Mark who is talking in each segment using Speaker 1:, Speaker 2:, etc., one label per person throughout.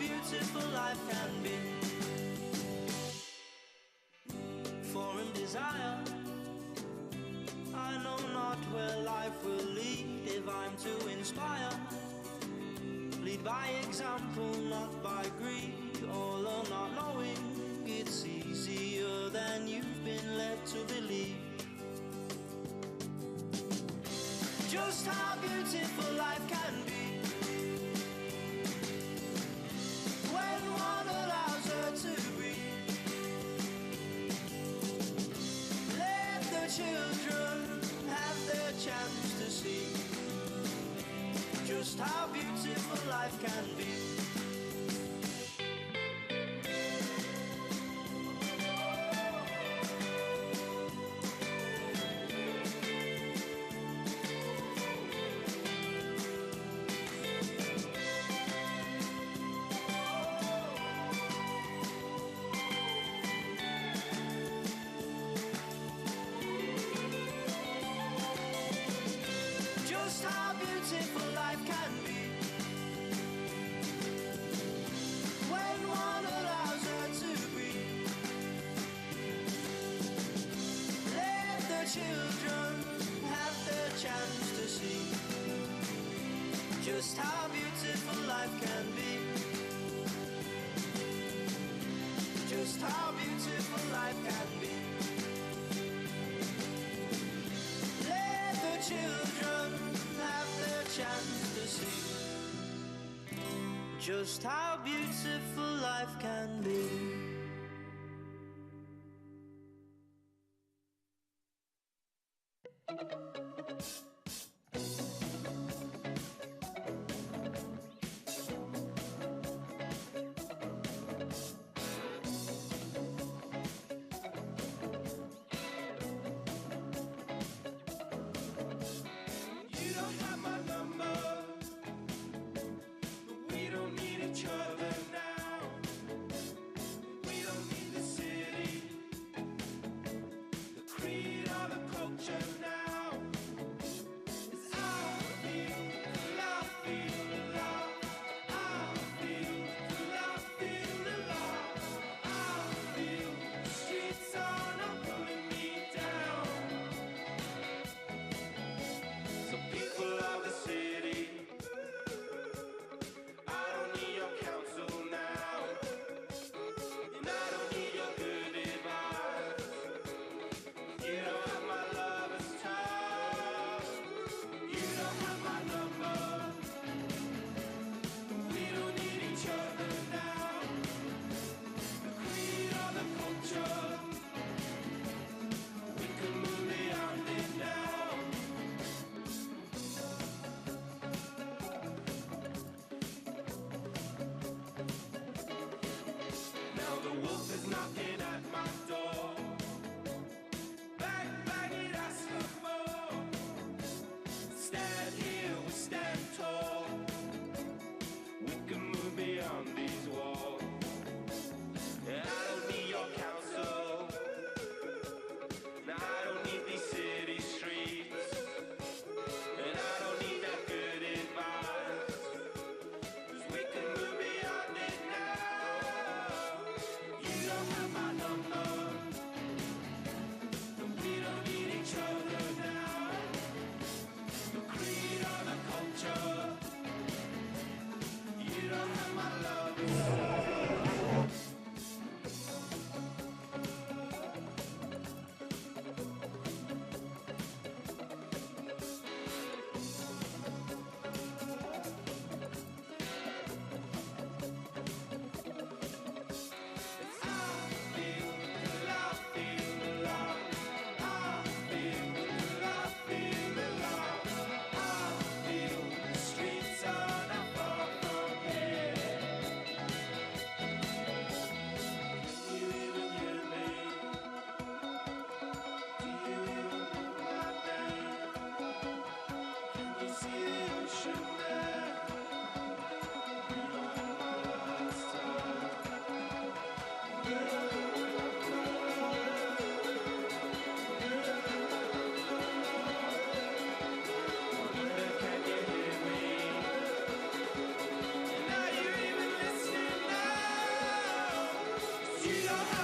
Speaker 1: beautiful life can be. For in desire, I know not where life will lead. If I'm to inspire, lead by example, not by greed. All or not knowing, it's easier than you've been led to believe. Just how beautiful life can be when one allows her to breathe. Let the children have their chance to see just how beautiful life can be. Just how beautiful life can be when one allows her to breathe. Let the children have their chance to see just how beautiful life can be. Just how beautiful life can be. Let the children have their chance to see just how beautiful life can be.
Speaker 2: You don't have my number, but we don't need each other now. We don't need the city, the creed or the culture now. 'Cause I feel the love, feel the love. I feel the love, feel the love. I feel the streets are not pulling me down. So people of the city, I don't need your counsel now, and I don't need your good advice. You don't have my love, it's tough. You don't have my number. We don't need each other now. The creed or the culture, we can move beyond it now. Now the wolf is knocking at my door. Bang, bang, it asks for more. Stand here, we stand tall. We can move beyond these walls. And I don't need your counsel. Now I don't need these city streets. And I don't need that good advice. 'Cause we can move beyond it now. You don't have my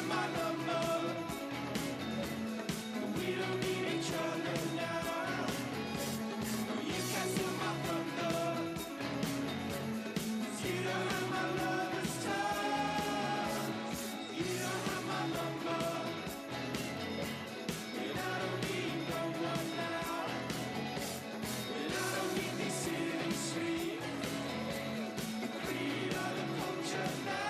Speaker 2: have my number. We don't need each other now. You can't steal my thunder. 'Cause you don't have my lover's touch. You don't have my number. And I don't need no one now. And I don't need these city streets. The creed of the culture now.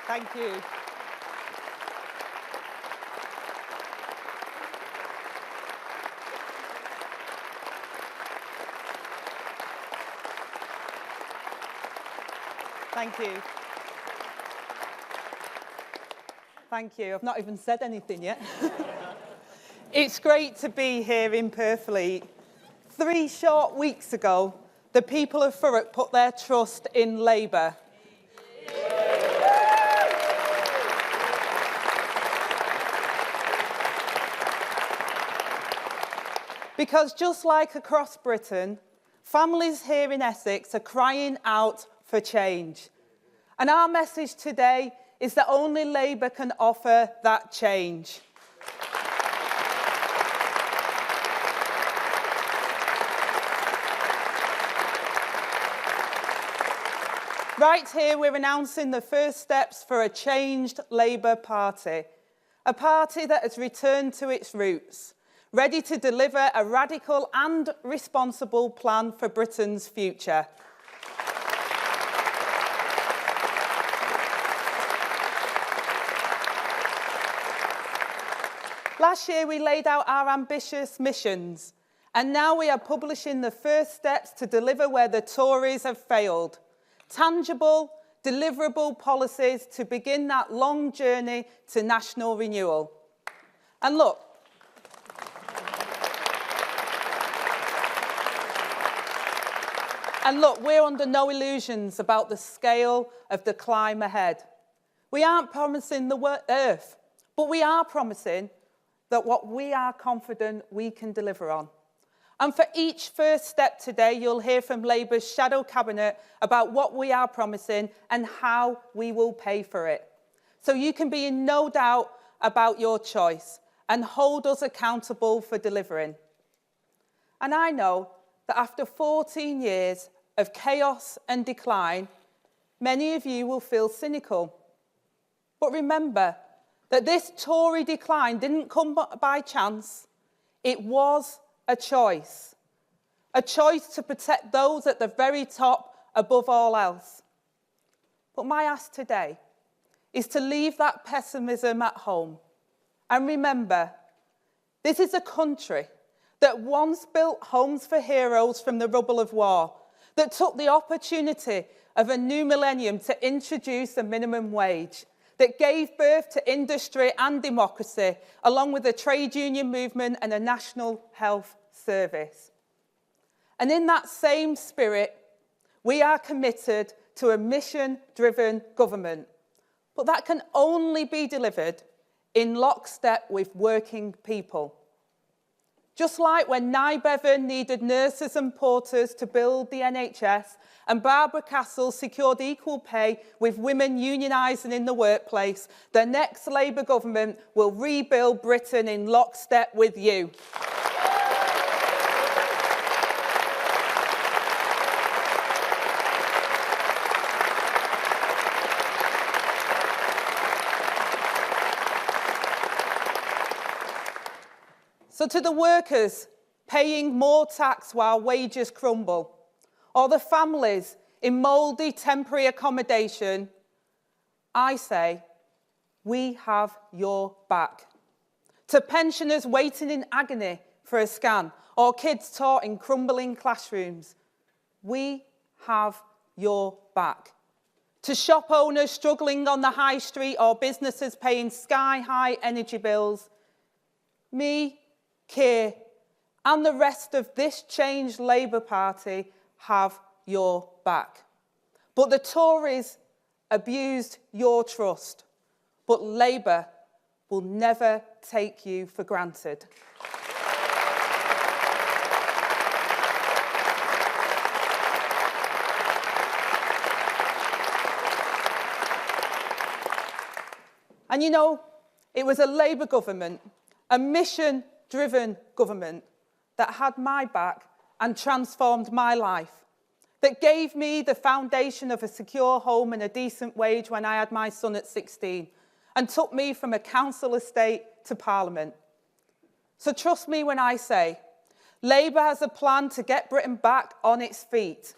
Speaker 3: Thank you. Thank you. Thank you. I've not even said anything yet. It's great to be here in Purfleet. 3 short weeks ago, the people of Thurrock put their trust in Labour. Because just like across Britain, families here in Essex are crying out for change. And our message today is that only Labour can offer that change. Right here, we're announcing the first steps for a changed Labour Party, a party that has returned to its roots, ready to deliver a radical and responsible plan for Britain's future. Last year, we laid out our ambitious missions, and now we are publishing the first steps to deliver where the Tories have failed. Tangible, deliverable policies to begin that long journey to national renewal. And look, we're under no illusions about the scale of the climb ahead. We aren't promising the earth, but we are promising that what we are confident we can deliver on. And for each first step today, you'll hear from Labour's shadow cabinet about what we are promising and how we will pay for it. So you can be in no doubt about your choice and hold us accountable for delivering. And I know that after 14 years of chaos and decline, many of you will feel cynical. But remember that this Tory decline didn't come by chance. It was a choice to protect those at the very top above all else. But my ask today is to leave that pessimism at home and remember, this is a country that once built homes for heroes from the rubble of war, that took the opportunity of a new millennium to introduce a minimum wage, that gave birth to industry and democracy, along with a trade union movement and a national health service. And in that same spirit, we are committed to a mission-driven government. But that can only be delivered in lockstep with working people. Just like when Nye Bevan needed nurses and porters to build the NHS, and Barbara Castle secured equal pay with women unionising in the workplace, the next Labour government will rebuild Britain in lockstep with you. So to the workers paying more tax while wages crumble, or the families in mouldy temporary accommodation, I say, we have your back. To pensioners waiting in agony for a scan, or kids taught in crumbling classrooms, we have your back. To shop owners struggling on the high street, or businesses paying sky-high energy bills, me, Keir, and the rest of this changed Labour Party have your back. But the Tories abused your trust. But Labour will never take you for granted. And you know, it was a Labour government, a mission-driven government, that had my back and transformed my life, that gave me the foundation of a secure home and a decent wage when I had my son at 16, and took me from a council estate to Parliament. So trust me when I say, Labour has a plan to get Britain back on its feet.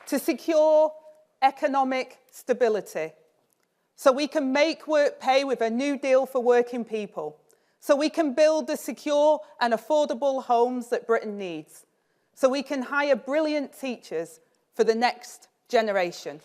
Speaker 3: To secure economic stability, so we can make work pay with a new deal for working people, so we can build the secure and affordable homes that Britain needs, so we can hire brilliant teachers for the next generation.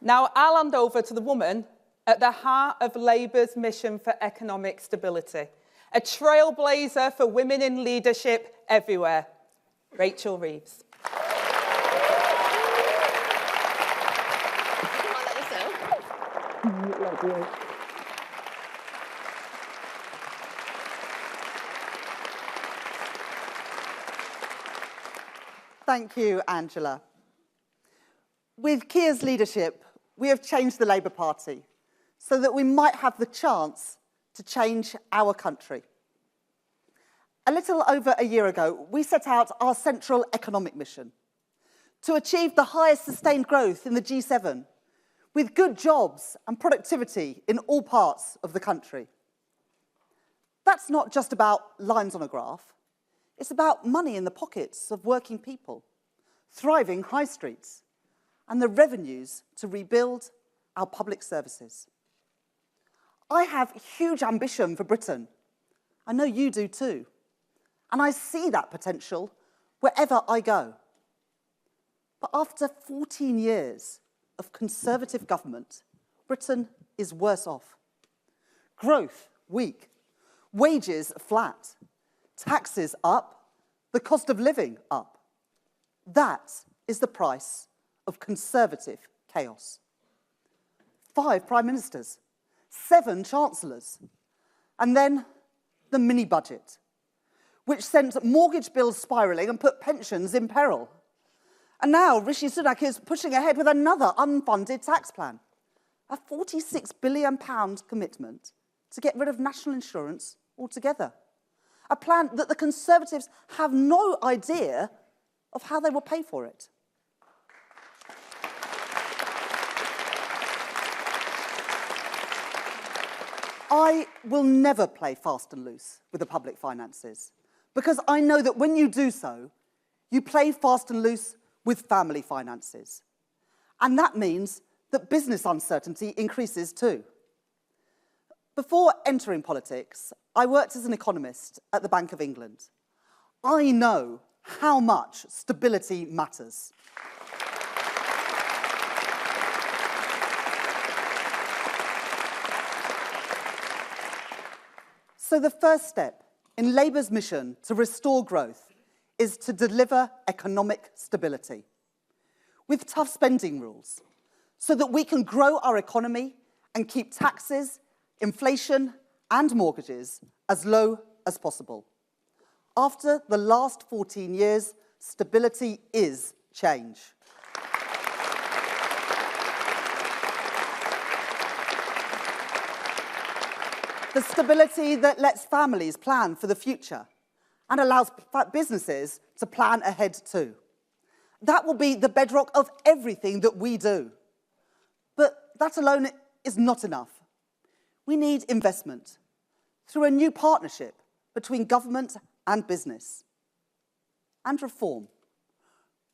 Speaker 3: Now, I'll hand over to the woman at the heart of Labour's mission for economic stability, a trailblazer for women in leadership everywhere, Rachel Reeves.
Speaker 4: Thank you, Angela. With Keir's leadership, we have changed the Labour Party so that we might have the chance to change our country. A little over a year ago, we set out our central economic mission to achieve the highest sustained growth in the G7, with good jobs and productivity in all parts of the country. That's not just about lines on a graph. It's about money in the pockets of working people, thriving high streets, and the revenues to rebuild our public services. I have huge ambition for Britain. I know you do too. And I see that potential wherever I go. But after 14 years of Conservative government, Britain is worse off. Growth weak, wages flat, taxes up, the cost of living up. That is the price of Conservative chaos. 5 prime ministers, 7 chancellors, and then the mini-budget, which sent mortgage bills spiralling and put pensions in peril. And now Rishi Sunak is pushing ahead with another unfunded tax plan, a £46 billion commitment to get rid of national insurance altogether, a plan that the Conservatives have no idea of how they will pay for it. I will never play fast and loose with the public finances, because I know that when you do so, you play fast and loose with family finances. And that means that business uncertainty increases too. Before entering politics, I worked as an economist at the Bank of England. I know how much stability matters. So the first step in Labour's mission to restore growth is to deliver economic stability with tough spending rules so that we can grow our economy and keep taxes, inflation and mortgages as low as possible. After the last 14 years, stability is change. The stability that lets families plan for the future and allows businesses to plan ahead too. That will be the bedrock of everything that we do. But that alone is not enough. We need investment through a new partnership between government and business. And reform.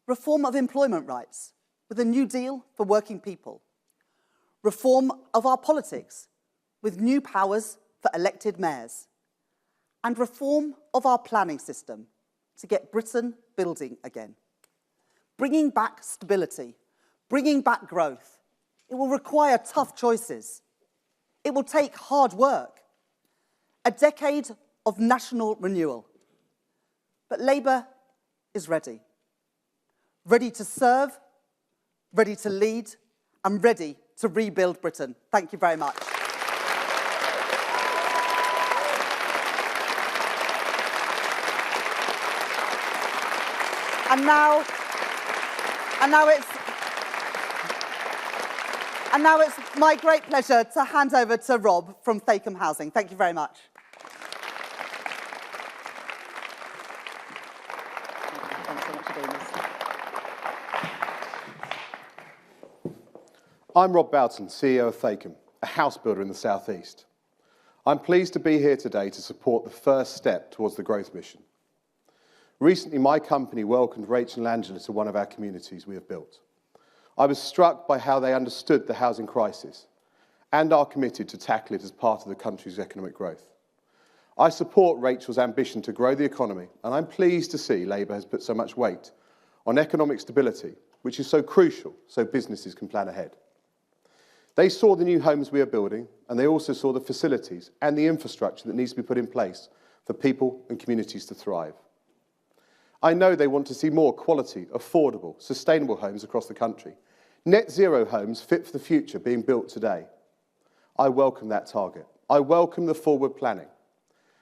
Speaker 4: Reform of employment rights with a new deal for working people. Reform of our politics with new powers for elected mayors. And reform of our planning system to get Britain building again. Bringing back stability, bringing back growth It will require tough choices. It will take hard work. A decade of national renewal. But Labour is ready. Ready to serve, ready to lead, and ready to rebuild Britain. Thank you very much. And now it's my great pleasure to hand over to Rob from Thacum Housing. Thank you very much. Thanks so much for doing this.
Speaker 5: I'm Rob Boughton, CEO of Thacum, a house builder in the South East. I'm pleased to be here today to support the first step towards the growth mission. Recently, my company welcomed Rachel and Angela to one of our communities we have built. I was struck by how they understood the housing crisis and are committed to tackle it as part of the country's economic growth. I support Rachel's ambition to grow the economy, and I'm pleased to see Labour has put so much weight on economic stability, which is so crucial so businesses can plan ahead. They saw the new homes we are building, and they also saw the facilities and the infrastructure that needs to be put in place for people and communities to thrive. I know they want to see more quality, affordable, sustainable homes across the country. Net zero homes fit for the future being built today. I welcome that target. I welcome the forward planning.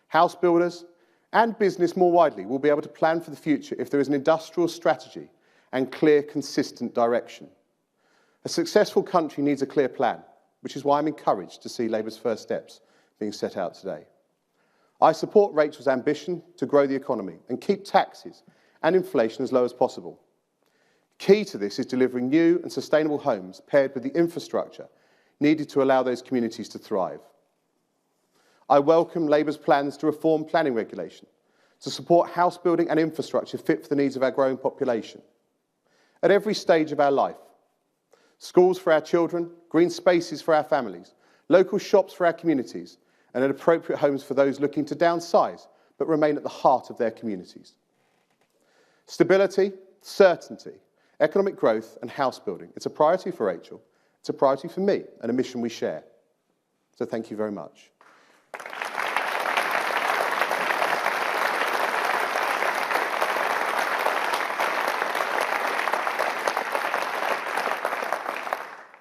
Speaker 5: House builders and business more widely will be able to plan for the future if there is an industrial strategy and clear, consistent direction. A successful country needs a clear plan, which is why I'm encouraged to see Labour's first steps being set out today. I support Rachel's ambition to grow the economy and keep taxes and inflation as low as possible. Key to this is delivering new and sustainable homes paired with the infrastructure needed to allow those communities to thrive. I welcome Labour's plans to reform planning regulation, to support house building and infrastructure fit for the needs of our growing population. At every stage of our life, schools for our children, green spaces for our families, local shops for our communities, and appropriate homes for those looking to downsize but remain at the heart of their communities. Stability, certainty, economic growth and house building. It's a priority for Rachel, it's a priority for me, and a mission we share. So thank you very much.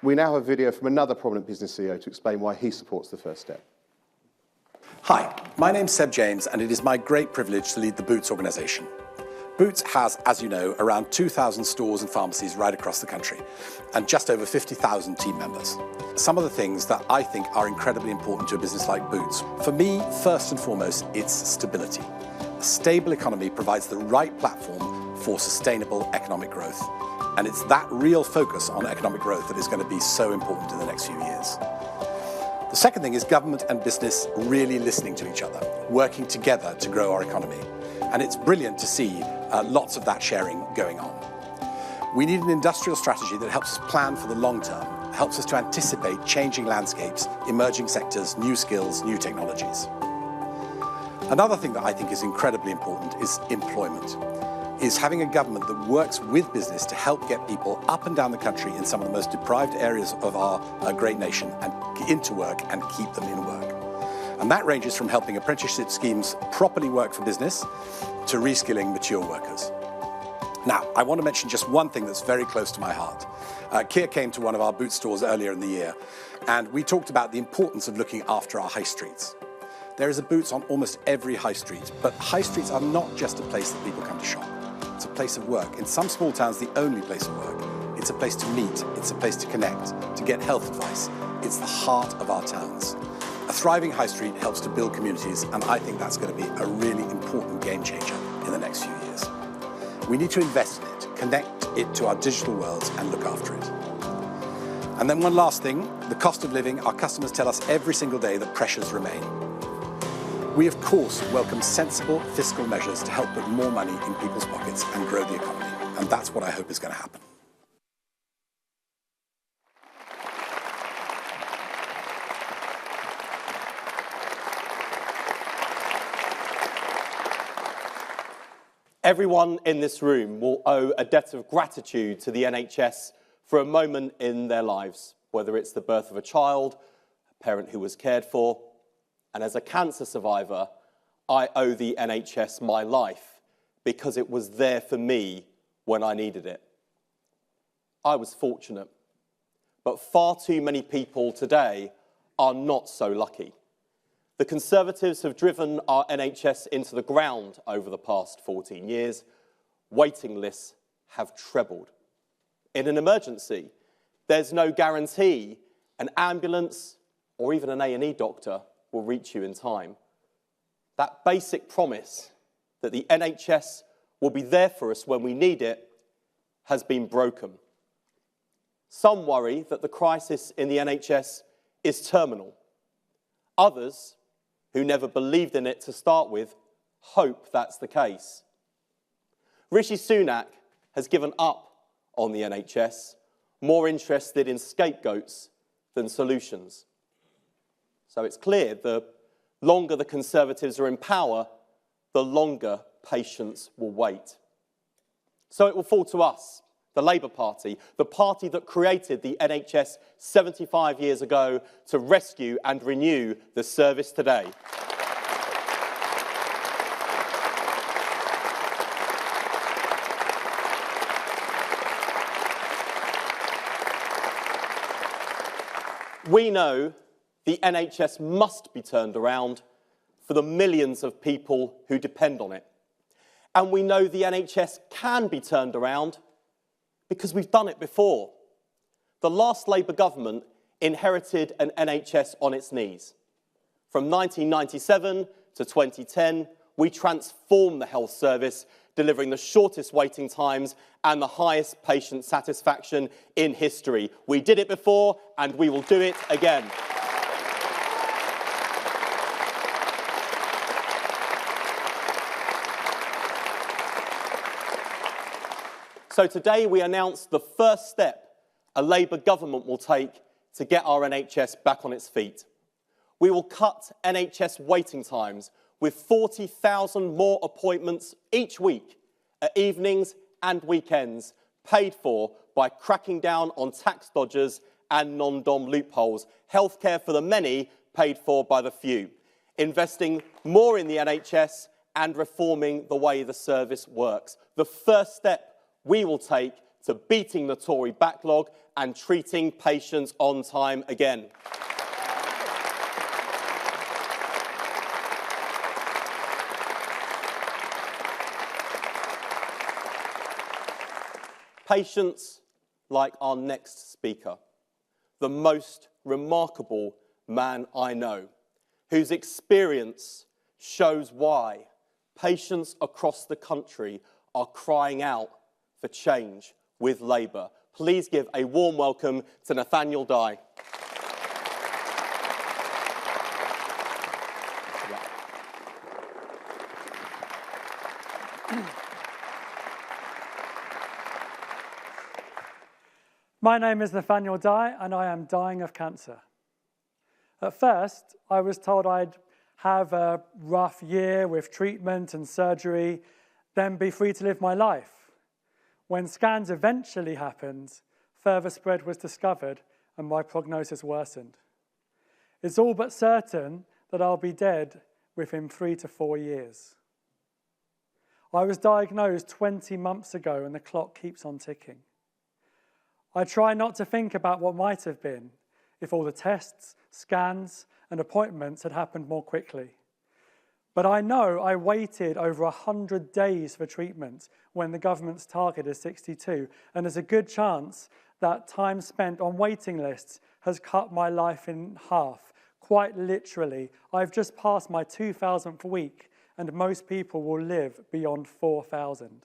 Speaker 5: We now have a video from another prominent business CEO to explain why he supports the first step.
Speaker 6: Hi, my name's Seb James, and it is my great privilege to lead the Boots organisation. Boots has, as you know, around 2,000 stores and pharmacies right across the country, and just over 50,000 team members. Some of the things that I think are incredibly important to a business like Boots. For me, first and foremost, it's stability. A stable economy provides the right platform for sustainable economic growth. And it's that real focus on economic growth that is going to be so important in the next few years. The second thing is government and business really listening to each other, working together to grow our economy. And it's brilliant to see lots of that sharing going on. We need an industrial strategy that helps us plan for the long term, helps us to anticipate changing landscapes, emerging sectors, new skills, new technologies. Another thing that I think is incredibly important is employment. Is having a government that works with business to help get people up and down the country in some of the most deprived areas of our great nation and into work and keep them in work. And that ranges from helping apprenticeship schemes properly work for business to reskilling mature workers. Now, I want to mention just one thing that's very close to my heart. Keir came to one of our Boots stores earlier in the year, and we talked about the importance of looking after our high streets. There is a Boots on almost every high street, but high streets are not just a place that people come to shop. It's a place of work. In some small towns, the only place of work. It's a place to meet. It's a place to connect, to get health advice. It's the heart of our towns. A thriving high street helps to build communities, and I think that's going to be a really important game changer in the next few years. We need to invest in it, connect it to our digital worlds, and look after it. And then one last thing, the cost of living. Our customers tell us every single day that pressures remain. We, of course, welcome sensible fiscal measures to help put more money in people's pockets and grow the economy. And that's what I hope is going to happen.
Speaker 7: Everyone in this room will owe a debt of gratitude to the NHS for a moment in their lives whether it's the birth of a child, a parent who was cared for, and as a cancer survivor, I owe the NHS my life because it was there for me when I needed it. I was fortunate, but far too many people today are not so lucky. The Conservatives have driven our NHS into the ground over the past 14 years. Waiting lists have trebled. In an emergency, there's no guarantee an ambulance or even an A&E doctor will reach you in time. That basic promise that the NHS will be there for us when we need it has been broken. Some worry that the crisis in the NHS is terminal. Others, who never believed in it to start with, hope that's the case. Rishi Sunak has given up on the NHS, more interested in scapegoats than solutions. So it's clear the longer the Conservatives are in power, the longer patients will wait. So it will fall to us, the Labour Party, the party that created the NHS 75 years ago, to rescue and renew the service today. We know the NHS must be turned around for the millions of people who depend on it. And we know the NHS can be turned around because we've done it before. The last Labour government inherited an NHS on its knees. From 1997 to 2010, we transformed the health service, delivering the shortest waiting times and the highest patient satisfaction in history. We did it before, and we will do it again. So today we announce the first step a Labour government will take to get our NHS back on its feet. We will cut NHS waiting times with 40,000 more appointments each week at evenings and weekends, paid for by cracking down on tax dodgers and non-dom loopholes. Healthcare for the many, paid for by the few. Investing more in the NHS and reforming the way the service works. The first step we will take to beating the Tory backlog and treating patients on time again. Patients like our next speaker, the most remarkable man I know, whose experience shows why patients across the country are crying out for change with Labour. Please give a warm welcome to Nathaniel Dye.
Speaker 8: My name is Nathaniel Dye, and I am dying of cancer. At first, I was told I'd have a rough year with treatment and surgery, then be free to live my life. When scans eventually happened, further spread was discovered and my prognosis worsened. It's all but certain that I'll be dead within 3 to 4 years. I was diagnosed 20 months ago and the clock keeps on ticking. I try not to think about what might have been if all the tests, scans, and appointments had happened more quickly. But I know I waited over 100 days for treatment when the government's target is 62, and there's a good chance that time spent on waiting lists has cut my life in half. Quite literally, I've just passed my 2,000th week, and most people will live beyond 4,000.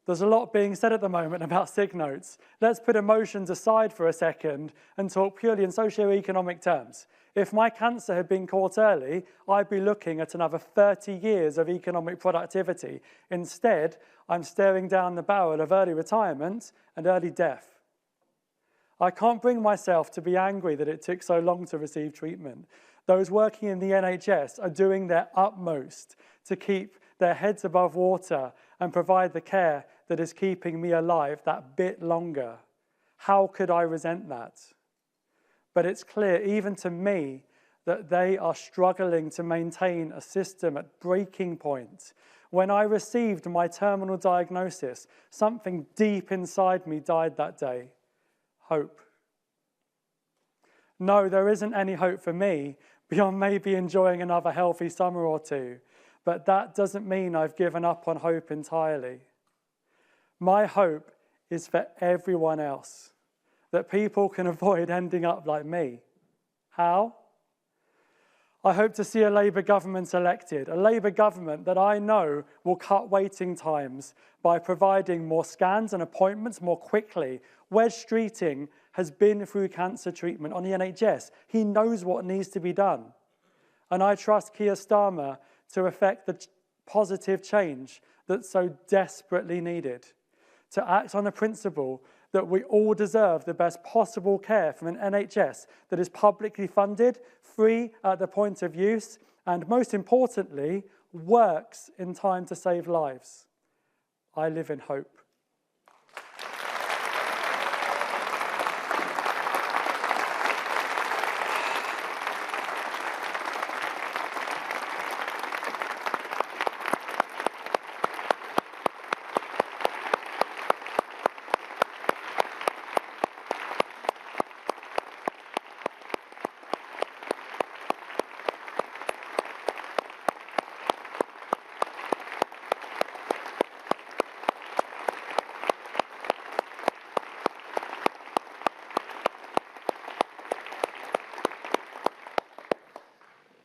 Speaker 8: There's a lot being said at the moment about sick notes. Let's put emotions aside for a second and talk purely in socio-economic terms. If my cancer had been caught early, I'd be looking at another 30 years of economic productivity. Instead, I'm staring down the barrel of early retirement and early death. I can't bring myself to be angry that it took so long to receive treatment. Those working in the NHS are doing their utmost to keep their heads above water and provide the care that is keeping me alive that bit longer. How could I resent that? But it's clear, even to me, that they are struggling to maintain a system at breaking point. When I received my terminal diagnosis, something deep inside me died that day. Hope. No, there isn't any hope for me beyond maybe enjoying another healthy summer or two, but that doesn't mean I've given up on hope entirely. My hope is for everyone else, that people can avoid ending up like me. How? I hope to see a Labour government elected, a Labour government that I know will cut waiting times by providing more scans and appointments more quickly. Wes Streeting has been through cancer treatment on the NHS. He knows what needs to be done. And I trust Keir Starmer to effect the positive change that's so desperately needed, to act on the principle that we all deserve the best possible care from an NHS that is publicly funded, free at the point of use, and most importantly, works in time to save lives. I live in hope.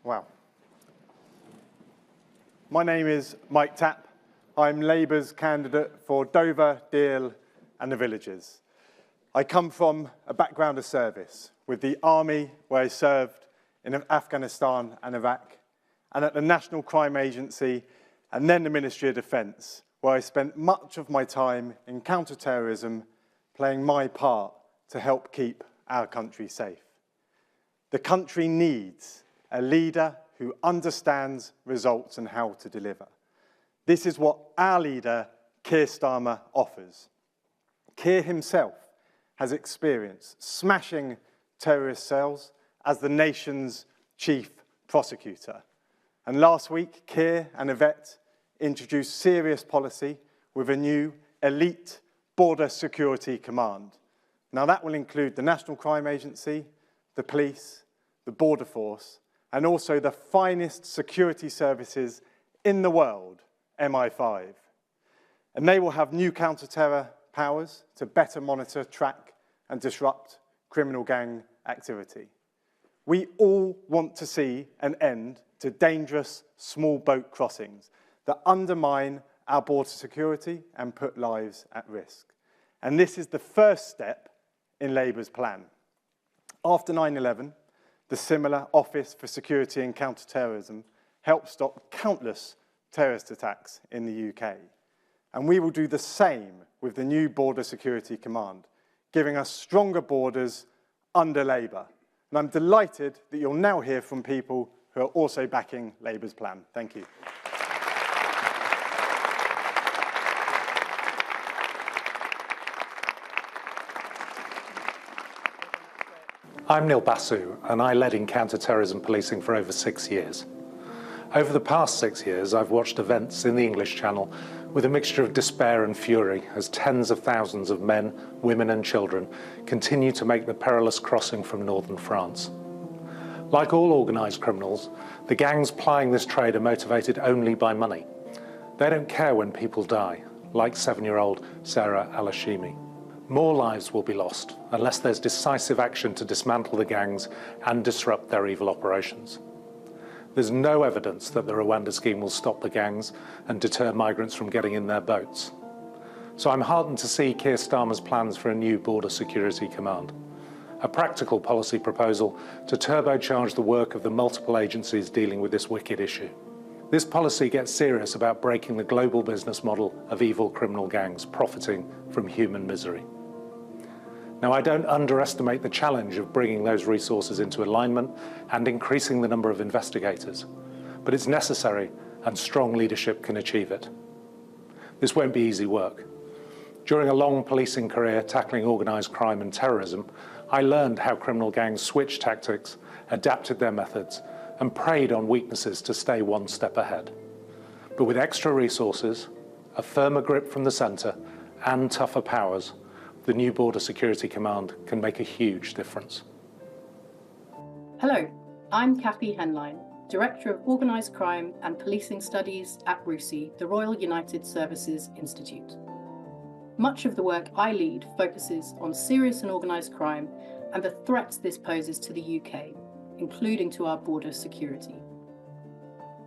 Speaker 9: Wow. My name is Mike Tapp. I'm Labour's candidate for Dover, Deal and the Villages. I come from a background of service with the Army, where I served in Afghanistan and Iraq, and at the National Crime Agency and then the Ministry of Defence, where I spent much of my time in counter-terrorism, playing my part to help keep our country safe. The country needs a leader who understands results and how to deliver. This is what our leader, Keir Starmer, offers. Keir himself has experience smashing terrorist cells as the nation's chief prosecutor. And last week, Keir and Yvette introduced serious policy with a new elite border security command. Now that will include the National Crime Agency, the police, the border force, and also the finest security services in the world, MI5. And they will have new counter-terror powers to better monitor, track, and disrupt criminal gang activity. We all want to see an end to dangerous small boat crossings that undermine our border security and put lives at risk. And this is the first step in Labour's plan. After 9/11, the similar Office for Security and Counter-Terrorism helped stop countless terrorist attacks in the UK. And we will do the same with the new Border Security Command, giving us stronger borders under Labour. And I'm delighted that you'll now hear from people who are also backing Labour's plan. Thank you.
Speaker 10: I'm Neil Basu, and I led in counter-terrorism policing for over 6 years. Over the past 6 years, I've watched events in the English Channel with a mixture of despair and fury as tens of thousands of men, women and children continue to make the perilous crossing from northern France. Like all organised criminals, the gangs plying this trade are motivated only by money. They don't care when people die, like 7-year-old Sarah Al-Hashimi. More lives will be lost unless there's decisive action to dismantle the gangs and disrupt their evil operations. There's no evidence that the Rwanda scheme will stop the gangs and deter migrants from getting in their boats. So I'm heartened to see Keir Starmer's plans for a new border security command, a practical policy proposal to turbocharge the work of the multiple agencies dealing with this wicked issue. This policy gets serious about breaking the global business model of evil criminal gangs profiting from human misery. Now, I don't underestimate the challenge of bringing those resources into alignment and increasing the number of investigators, but it's necessary and strong leadership can achieve it. This won't be easy work. During a long policing career tackling organised crime and terrorism, I learned how criminal gangs switched tactics, adapted their methods, and preyed on weaknesses to stay one step ahead. But with extra resources, a firmer grip from the centre, and tougher powers, the new Border Security Command can make a huge difference.
Speaker 11: Hello, I'm Kathy Henline, Director of Organised Crime and Policing Studies at RUSI, the Royal United Services Institute. Much of the work I lead focuses on serious and organised crime and the threats this poses to the UK, including to our border security.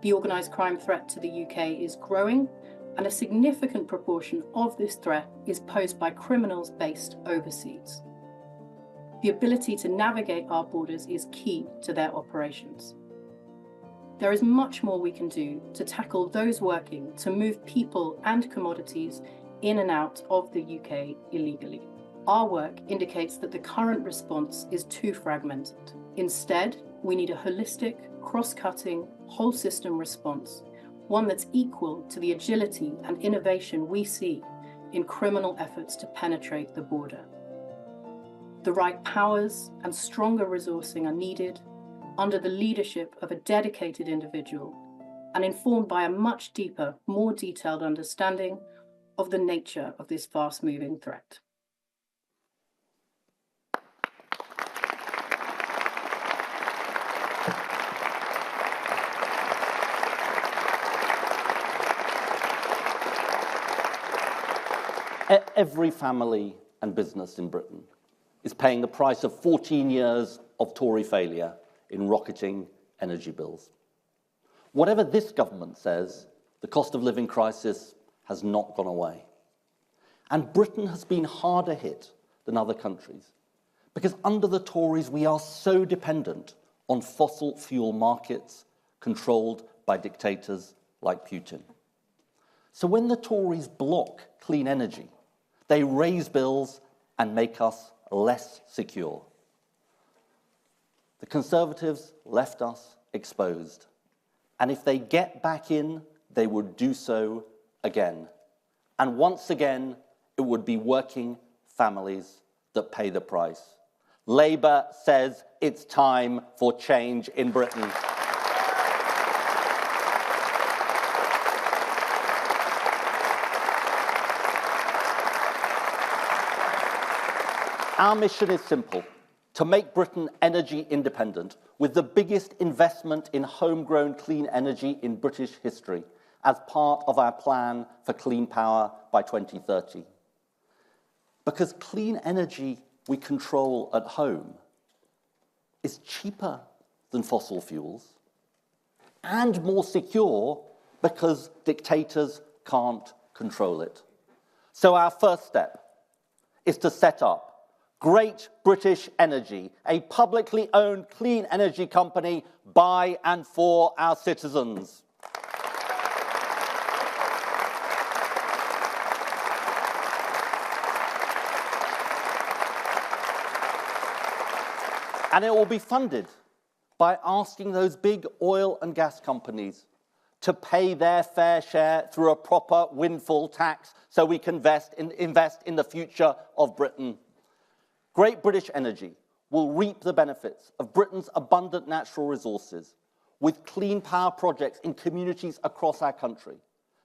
Speaker 11: The organised crime threat to the UK is growing, and a significant proportion of this threat is posed by criminals based overseas. The ability to navigate our borders is key to their operations. There is much more we can do to tackle those working to move people and commodities in and out of the UK illegally. Our work indicates that the current response is too fragmented. Instead, we need a holistic, cross-cutting, whole-system response, one that's equal to the agility and innovation we see in criminal efforts to penetrate the border. The right powers and stronger resourcing are needed under the leadership of a dedicated individual and informed by a much deeper, more detailed understanding of the nature of this fast-moving threat.
Speaker 12: Every family and business in Britain is paying the price of 14 years of Tory failure in rocketing energy bills. Whatever this government says, the cost of living crisis has not gone away. And Britain has been harder hit than other countries because under the Tories we are so dependent on fossil fuel markets controlled by dictators like Putin. So when the Tories block clean energy, they raise bills and make us less secure. The Conservatives left us exposed, and if they get back in, they would do so again. And once again, it would be working families that pay the price. Labour says it's time for change in Britain. Our mission is simple: to make Britain energy independent with the biggest investment in homegrown clean energy in British history as part of our plan for clean power by 2030. Because clean energy we control at home is cheaper than fossil fuels and more secure because dictators can't control it. So our first step is to set up Great British Energy, a publicly owned clean energy company by and for our citizens. And it will be funded by asking those big oil and gas companies to pay their fair share through a proper windfall tax so we can invest in the future of Britain. Great British Energy will reap the benefits of Britain's abundant natural resources with clean power projects in communities across our country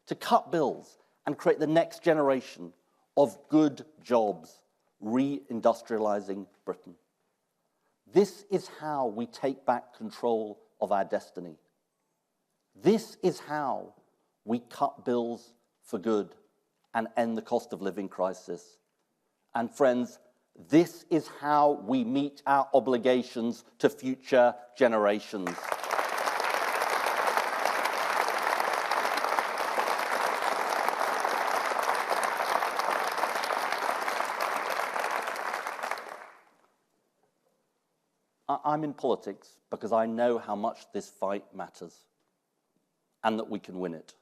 Speaker 12: to cut bills and create the next generation of good jobs, re-industrialising Britain. This is how we take back control of our destiny. This is how we cut bills for good and end the cost of living crisis. And friends, this is how we meet our obligations to future generations. I'm in politics because I know how much this fight matters and that we can win it.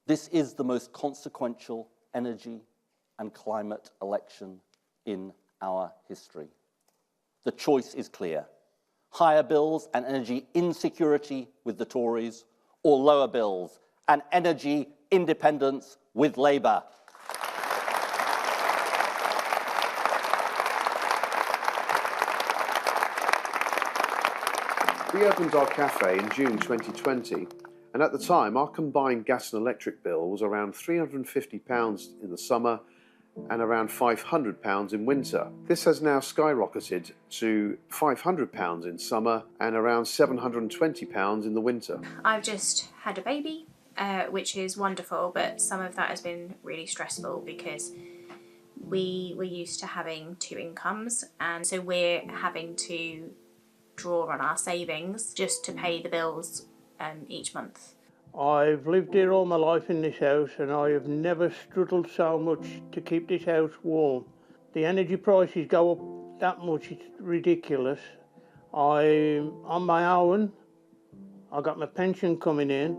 Speaker 12: This is the most consequential energy and climate election in our history. The choice is clear: higher bills and energy insecurity with the Tories, or lower bills and energy independence with Labour.
Speaker 5: We opened our cafe in June 2020, and at the time our combined gas and electric bill was around £350 in the summer and around £500 in winter. This has now skyrocketed to £500 in summer and around £720 in the winter.
Speaker 13: I've just had a baby, which is wonderful, but some of that has been really stressful because we were used to having two incomes, and so we're having to draw on our savings just to pay the bills each month.
Speaker 14: I've lived here all my life in this house, and I have never struggled so much to keep this house warm. The energy prices go up that much, it's ridiculous. I'm on my own, I got my pension coming in,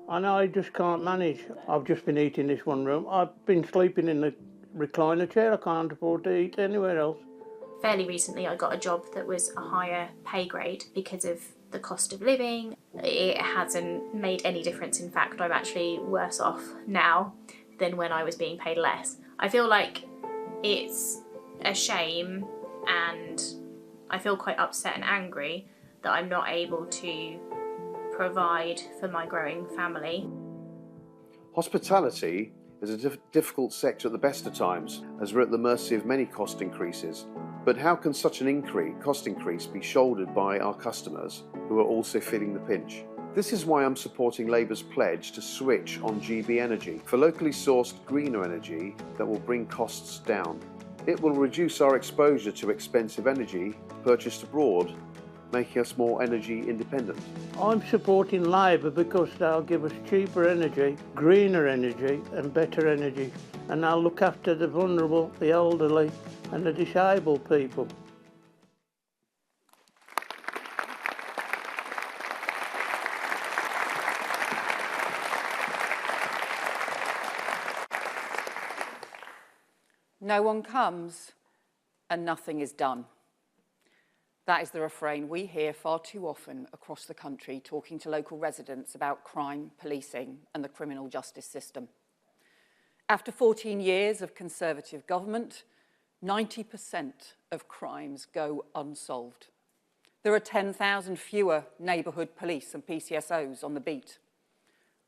Speaker 14: and I just can't manage. I've just been eating this one room. I've been sleeping in the recliner chair. I can't afford to eat anywhere else.
Speaker 13: Fairly recently I got a job that was a higher pay grade because of the cost of living. It hasn't made any difference. In fact, I'm actually worse off now than when I was being paid less. I feel like it's a shame, and I feel quite upset and angry that I'm not able to provide for my growing family.
Speaker 5: Hospitality is a difficult sector at the best of times, as we're at the mercy of many cost increases. But how can such an cost increase be shouldered by our customers, who are also feeling the pinch? This is why I'm supporting Labour's pledge to switch on GB Energy for locally sourced greener energy that will bring costs down. It will reduce our exposure to expensive energy purchased abroad, making us more energy independent.
Speaker 14: I'm supporting Labour because they'll give us cheaper energy, greener energy and better energy, and they'll look after the vulnerable, the elderly and the disabled people.
Speaker 15: No one comes and nothing is done. That is the refrain we hear far too often across the country, talking to local residents about crime, policing and the criminal justice system. After 14 years of Conservative government, 90% of crimes go unsolved. There are 10,000 fewer neighbourhood police and PCSOs on the beat.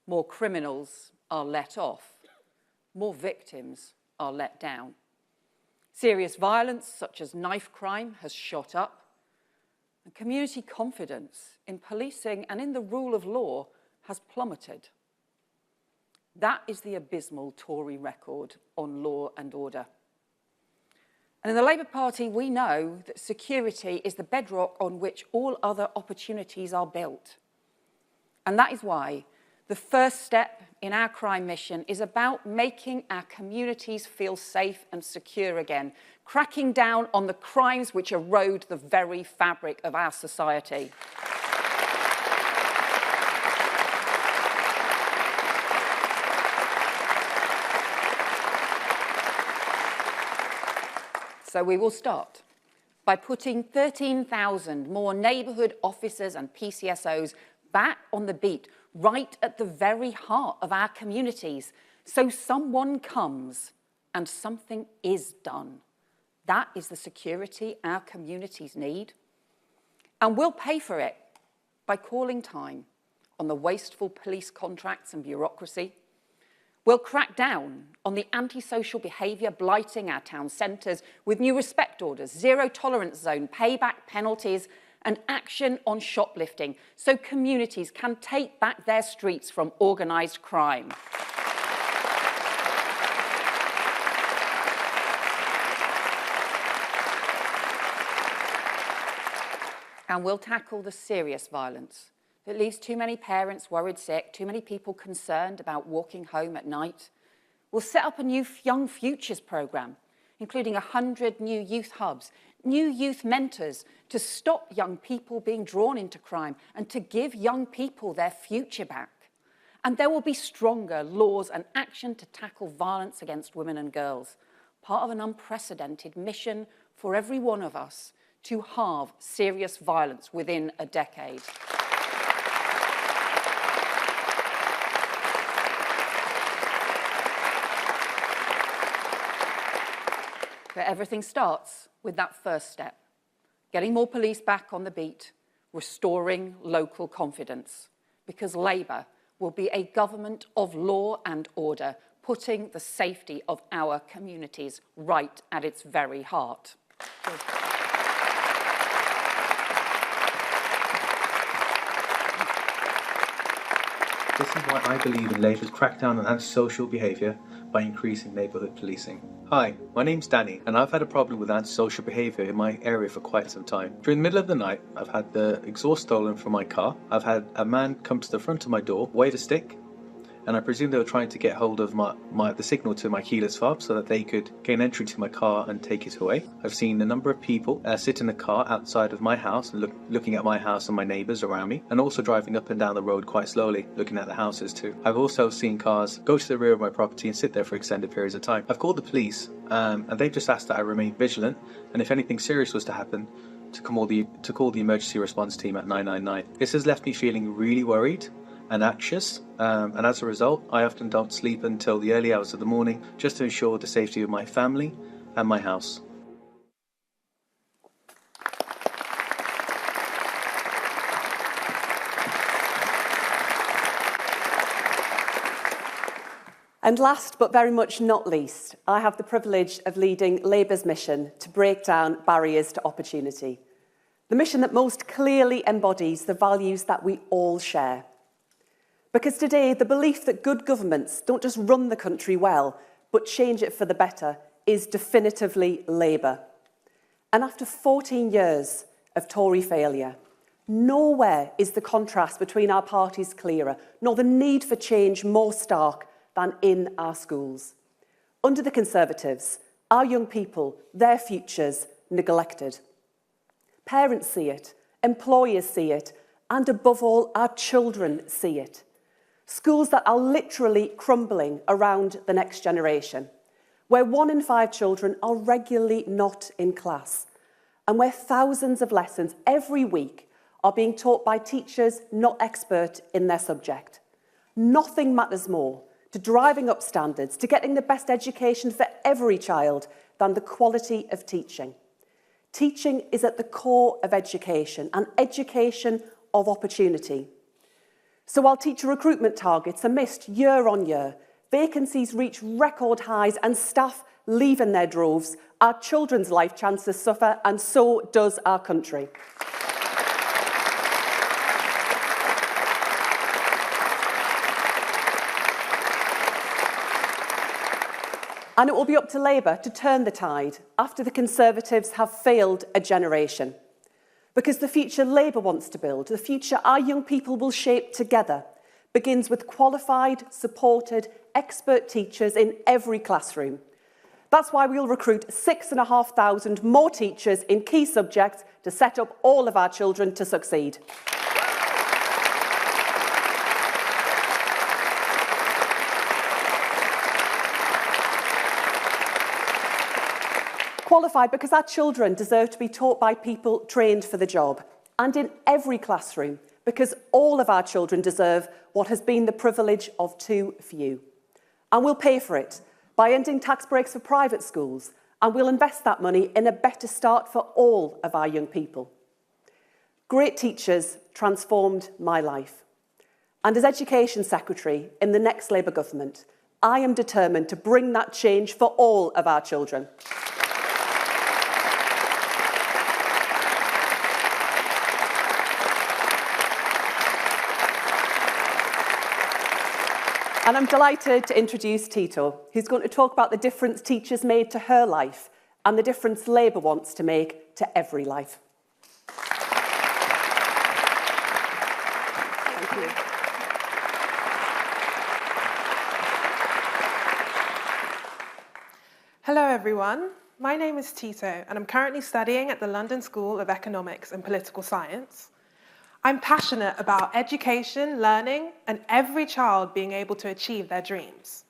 Speaker 15: More criminals are let off. More victims are let down. Serious violence, such as knife crime, has shot up. And community confidence in policing and in the rule of law has plummeted. That is the abysmal Tory record on law and order. And in the Labour Party, we know that security is the bedrock on which all other opportunities are built. And that is why the first step in our crime mission is about making our communities feel safe and secure again, cracking down on the crimes which erode the very fabric of our society. So we will start by putting 13,000 more neighbourhood officers and PCSOs back on the beat, right at the very heart of our communities, so someone comes and something is done. That is the security our communities need. And we'll pay for it by calling time on the wasteful police contracts and bureaucracy. We'll crack down on the antisocial behaviour blighting our town centres with new respect orders, zero tolerance zone, payback penalties and action on shoplifting so communities can take back their streets from organised crime. And we'll tackle the serious violence that leaves too many parents worried sick, too many people concerned about walking home at night. We'll set up a new Young Futures programme, including 100 new youth hubs, new youth mentors to stop young people being drawn into crime and to give young people their future back. And there will be stronger laws and action to tackle violence against women and girls, part of an unprecedented mission for every one of us to halve serious violence within a decade. But everything starts with that first step, getting more police back on the beat, restoring local confidence, because Labour will be a government of law and order, putting the safety of our communities right at its very heart.
Speaker 16: This is why I believe in Labour's crackdown on antisocial behaviour by increasing neighbourhood policing. Hi, my name's Danny, and I've had a problem with antisocial behaviour in my area for quite some time. During the middle of the night, I've had the exhaust stolen from my car, I've had a man come to the front of my door, wave a stick, and I presume they were trying to get hold of the signal to my keyless fob so that they could gain entry to my car and take it away. I've seen a number of people sit in a car outside of my house and looking at my house and my neighbours around me, and also driving up and down the road quite slowly, looking at the houses too. I've also seen cars go to the rear of my property and sit there for extended periods of time. I've called the police and they've just asked that I remain vigilant, and if anything serious was to happen, to call the emergency response team at 999. This has left me feeling really worried and anxious, and as a result, I often don't sleep until the early hours of the morning just to ensure the safety of my family and my house.
Speaker 17: And last but very much not least, I have the privilege of leading Labour's mission to break down barriers to opportunity. The mission that most clearly embodies the values that we all share. Because today, the belief that good governments don't just run the country well, but change it for the better, is definitively Labour. And after 14 years of Tory failure, nowhere is the contrast between our parties clearer, nor the need for change more stark than in our schools. Under the Conservatives, our young people, their futures, neglected. Parents see it, employers see it, and above all, our children see it. Schools that are literally crumbling around the next generation, where 1 in 5 children are regularly not in class, and where thousands of lessons every week are being taught by teachers not expert in their subject. Nothing matters more to driving up standards, to getting the best education for every child, than the quality of teaching. Teaching is at the core of education, and education of opportunity. So while teacher recruitment targets are missed year on year, vacancies reach record highs and staff leave in their droves, our children's life chances suffer, and so does our country. And it will be up to Labour to turn the tide after the Conservatives have failed a generation. Because the future Labour wants to build, the future our young people will shape together, begins with qualified, supported, expert teachers in every classroom. That's why we'll recruit 6,500 more teachers in key subjects to set up all of our children to succeed. Qualified because our children deserve to be taught by people trained for the job, and in every classroom, because all of our children deserve what has been the privilege of too few. And we'll pay for it by ending tax breaks for private schools, and we'll invest that money in a better start for all of our young people. Great teachers transformed my life. And as Education Secretary in the next Labour government, I am determined to bring that change for all of our children. And I'm delighted to introduce Tito, who's going to talk about the difference teachers made to her life and the difference Labour wants to make to every life. Thank you.
Speaker 18: Hello, everyone. My name is Tito, and I'm currently studying at the London School of Economics and Political Science. I'm passionate about education, learning, and every child being able to achieve their dreams.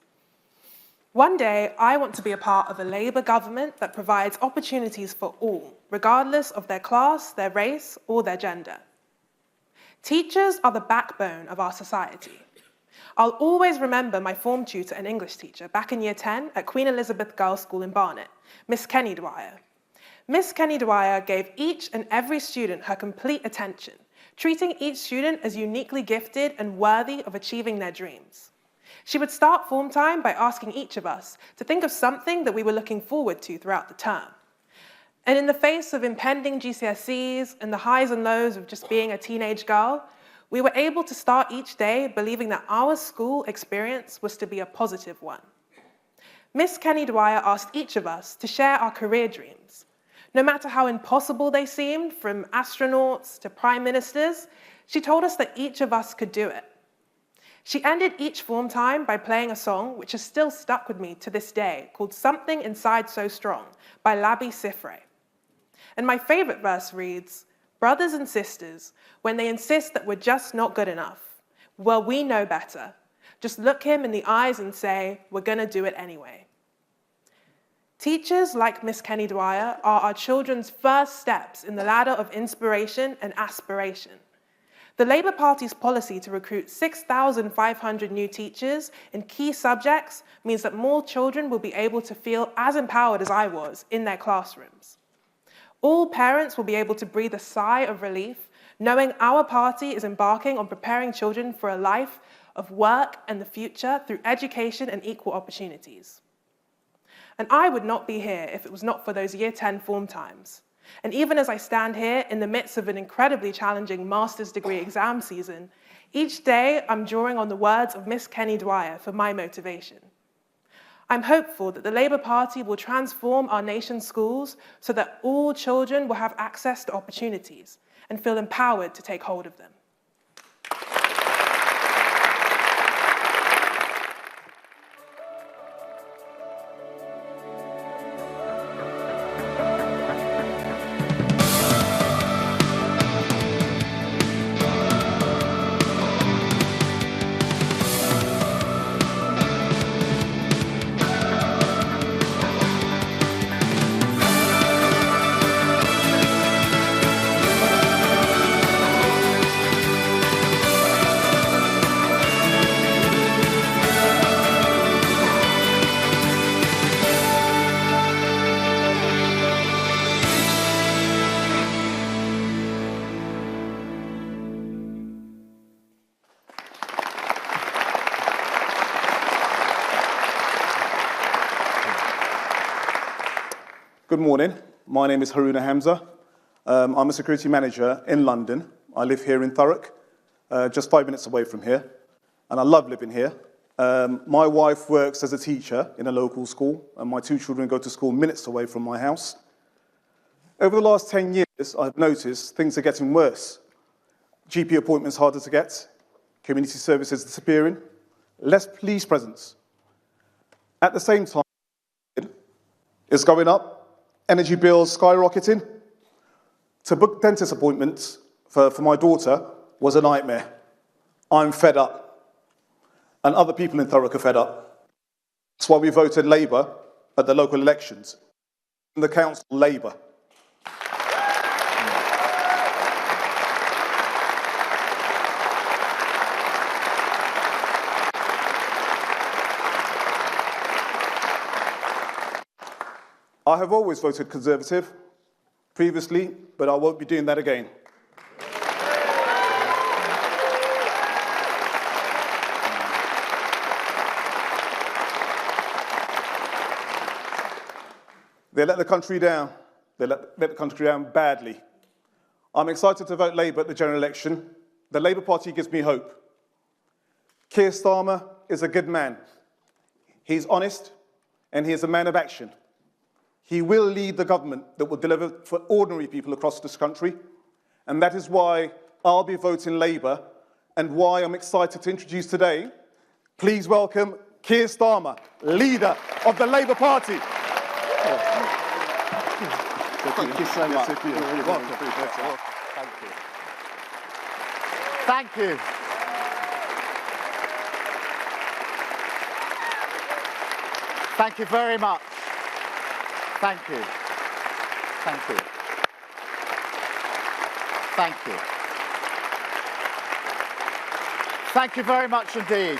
Speaker 18: One day, I want to be a part of a Labour government that provides opportunities for all, regardless of their class, their race, or their gender. Teachers are the backbone of our society. I'll always remember my form tutor and English teacher back in Year 10 at Queen Elizabeth Girls' School in Barnet, Miss Kenny Dwyer. Miss Kenny Dwyer gave each and every student her complete attention, treating each student as uniquely gifted and worthy of achieving their dreams. She would start form time by asking each of us to think of something that we were looking forward to throughout the term. And in the face of impending GCSEs and the highs and lows of just being a teenage girl, we were able to start each day believing that our school experience was to be a positive one. Miss Kenny Dwyer asked each of us to share our career dreams. No matter how impossible they seemed, from astronauts to prime ministers, she told us that each of us could do it. She ended each form time by playing a song which has still stuck with me to this day, called Something Inside So Strong by Labi Siffre. And my favorite verse reads, "Brothers and sisters, when they insist that we're just not good enough, well, we know better. Just look him in the eyes and say, we're gonna do it anyway." Teachers like Miss Kenny Dwyer are our children's first steps in the ladder of inspiration and aspiration. The Labour Party's policy to recruit 6,500 new teachers in key subjects means that more children will be able to feel as empowered as I was in their classrooms. All parents will be able to breathe a sigh of relief, knowing our party is embarking on preparing children for a life of work and the future through education and equal opportunities. And I would not be here if it was not for those Year 10 form times. And even as I stand here in the midst of an incredibly challenging master's degree exam season, each day I'm drawing on the words of Miss Kenny Dwyer for my motivation. I'm hopeful that the Labour Party will transform our nation's schools so that all children will have access to opportunities and feel empowered to take hold of them.
Speaker 19: Good morning. My name is Haruna Hamza. I'm a security manager in London. I live here in Thurrock, just 5 minutes away from here, and I love living here. My wife works as a teacher in a local school, and my two children go to school minutes away from my house. Over the last 10 years, I've noticed things are getting worse. GP appointments harder to get, community services disappearing, less police presence. At the same time, it's going up. Energy bills skyrocketing. To book dentist appointments for my daughter was a nightmare. I'm fed up. And other people in Thurrock are fed up. That's why we voted Labour at the local elections. In the council, Labour. I have always voted Conservative previously, but I won't be doing that again. They let the country down. They let the country down badly. I'm excited to vote Labour at the general election. The Labour Party gives me hope. Keir Starmer is a good man. He's honest, and he is a man of action. He will lead the government that will deliver for ordinary people across this country, and that is why I'll be voting Labour and why I'm excited to introduce today, please welcome Keir Starmer, leader of the Labour Party.
Speaker 12: Thank you so much. Thank you. Thank you. Thank you very much. Thank you. Thank you. Thank you. Thank you very much indeed.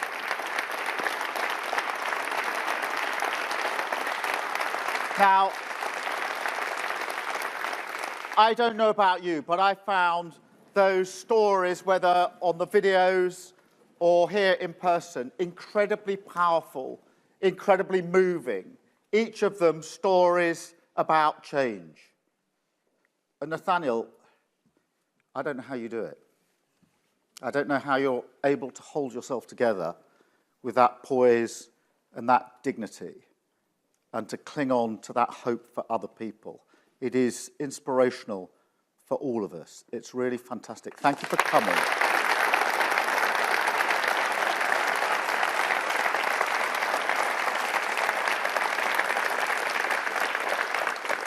Speaker 12: Now, I don't know about you, but I found those stories, whether on the videos or here in person, incredibly powerful, incredibly moving. Each of them stories about change. And Nathaniel, I don't know how you do it. I don't know how you're able to hold yourself together with that poise and that dignity and to cling on to that hope for other people. It is inspirational for all of us. It's really fantastic. Thank you for coming.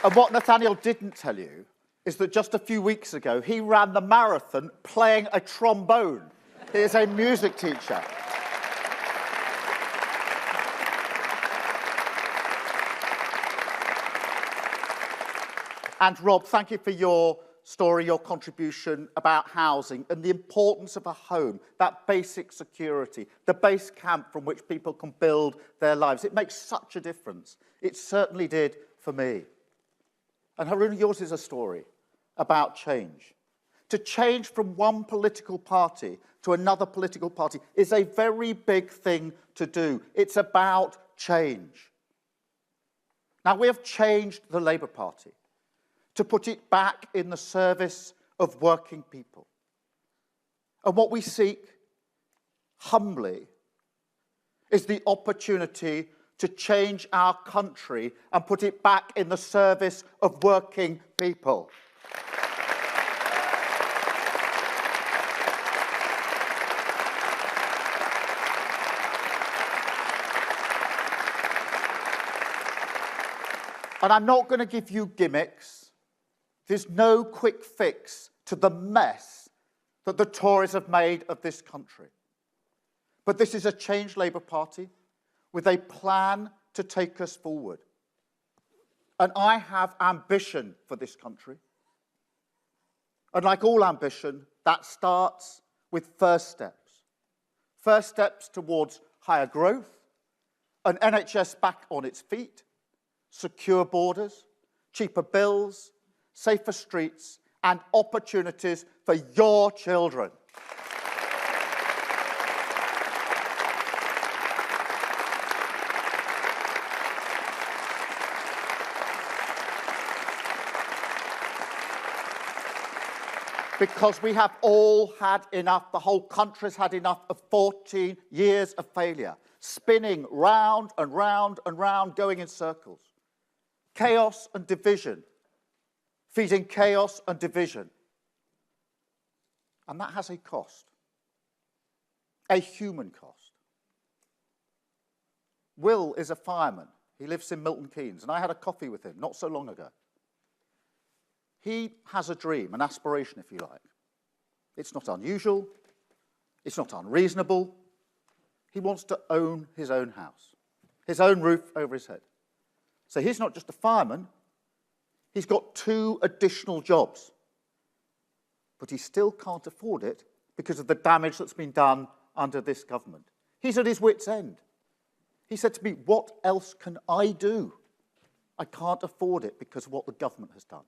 Speaker 12: And what Nathaniel didn't tell you is that just a few weeks ago, he ran the marathon playing a trombone. He is a music teacher. And Rob, thank you for your story, your contribution about housing and the importance of a home, that basic security, the base camp from which people can build their lives. It makes such a difference. It certainly did for me. And Haruna, yours is a story about change. To change from one political party to another political party is a very big thing to do. It's about change. Now, we have changed the Labour Party to put it back in the service of working people. And what we seek, humbly, is the opportunity to change our country and put it back in the service of working people. And I'm not going to give you gimmicks. There's no quick fix to the mess that the Tories have made of this country. But this is a changed Labour Party with a plan to take us forward. And I have ambition for this country. And like all ambition, that starts with first steps. First steps towards higher growth, an NHS back on its feet, secure borders, cheaper bills, safer streets, and opportunities for your children. Because we have all had enough, the whole country's had enough of 14 years of failure, spinning round and round and round, going in circles. Chaos and division, feeding chaos and division. And that has a cost, a human cost. Will is a fireman. He lives in Milton Keynes, and I had a coffee with him not so long ago. He has a dream, an aspiration, if you like. It's not unusual. It's not unreasonable. He wants to own his own house, his own roof over his head. So he's not just a fireman. He's got 2 additional jobs. But he still can't afford it because of the damage that's been done under this government. He's at his wit's end. He said to me, "What else can I do? I can't afford it because of what the government has done."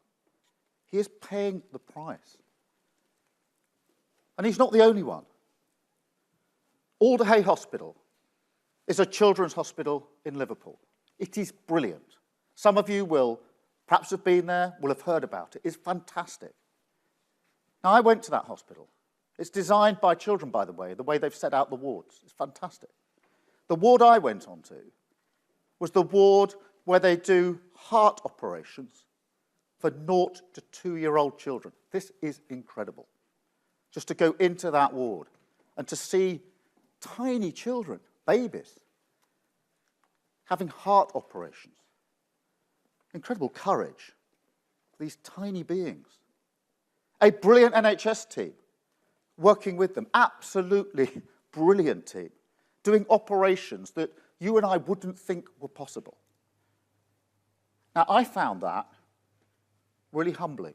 Speaker 12: He is paying the price. And he's not the only one. Alderhay Hospital is a children's hospital in Liverpool. It is brilliant. Some of you will perhaps have been there, will have heard about it. It's fantastic. Now, I went to that hospital. It's designed by children, by the way they've set out the wards. It's fantastic. The ward I went onto was the ward where they do heart operations for 0 to 2-year-old children. This is incredible. Just to go into that ward and to see tiny children, babies, having heart operations. Incredible courage. These tiny beings. A brilliant NHS team working with them. Absolutely brilliant team. Doing operations that you and I wouldn't think were possible. Now, I found that really humbling.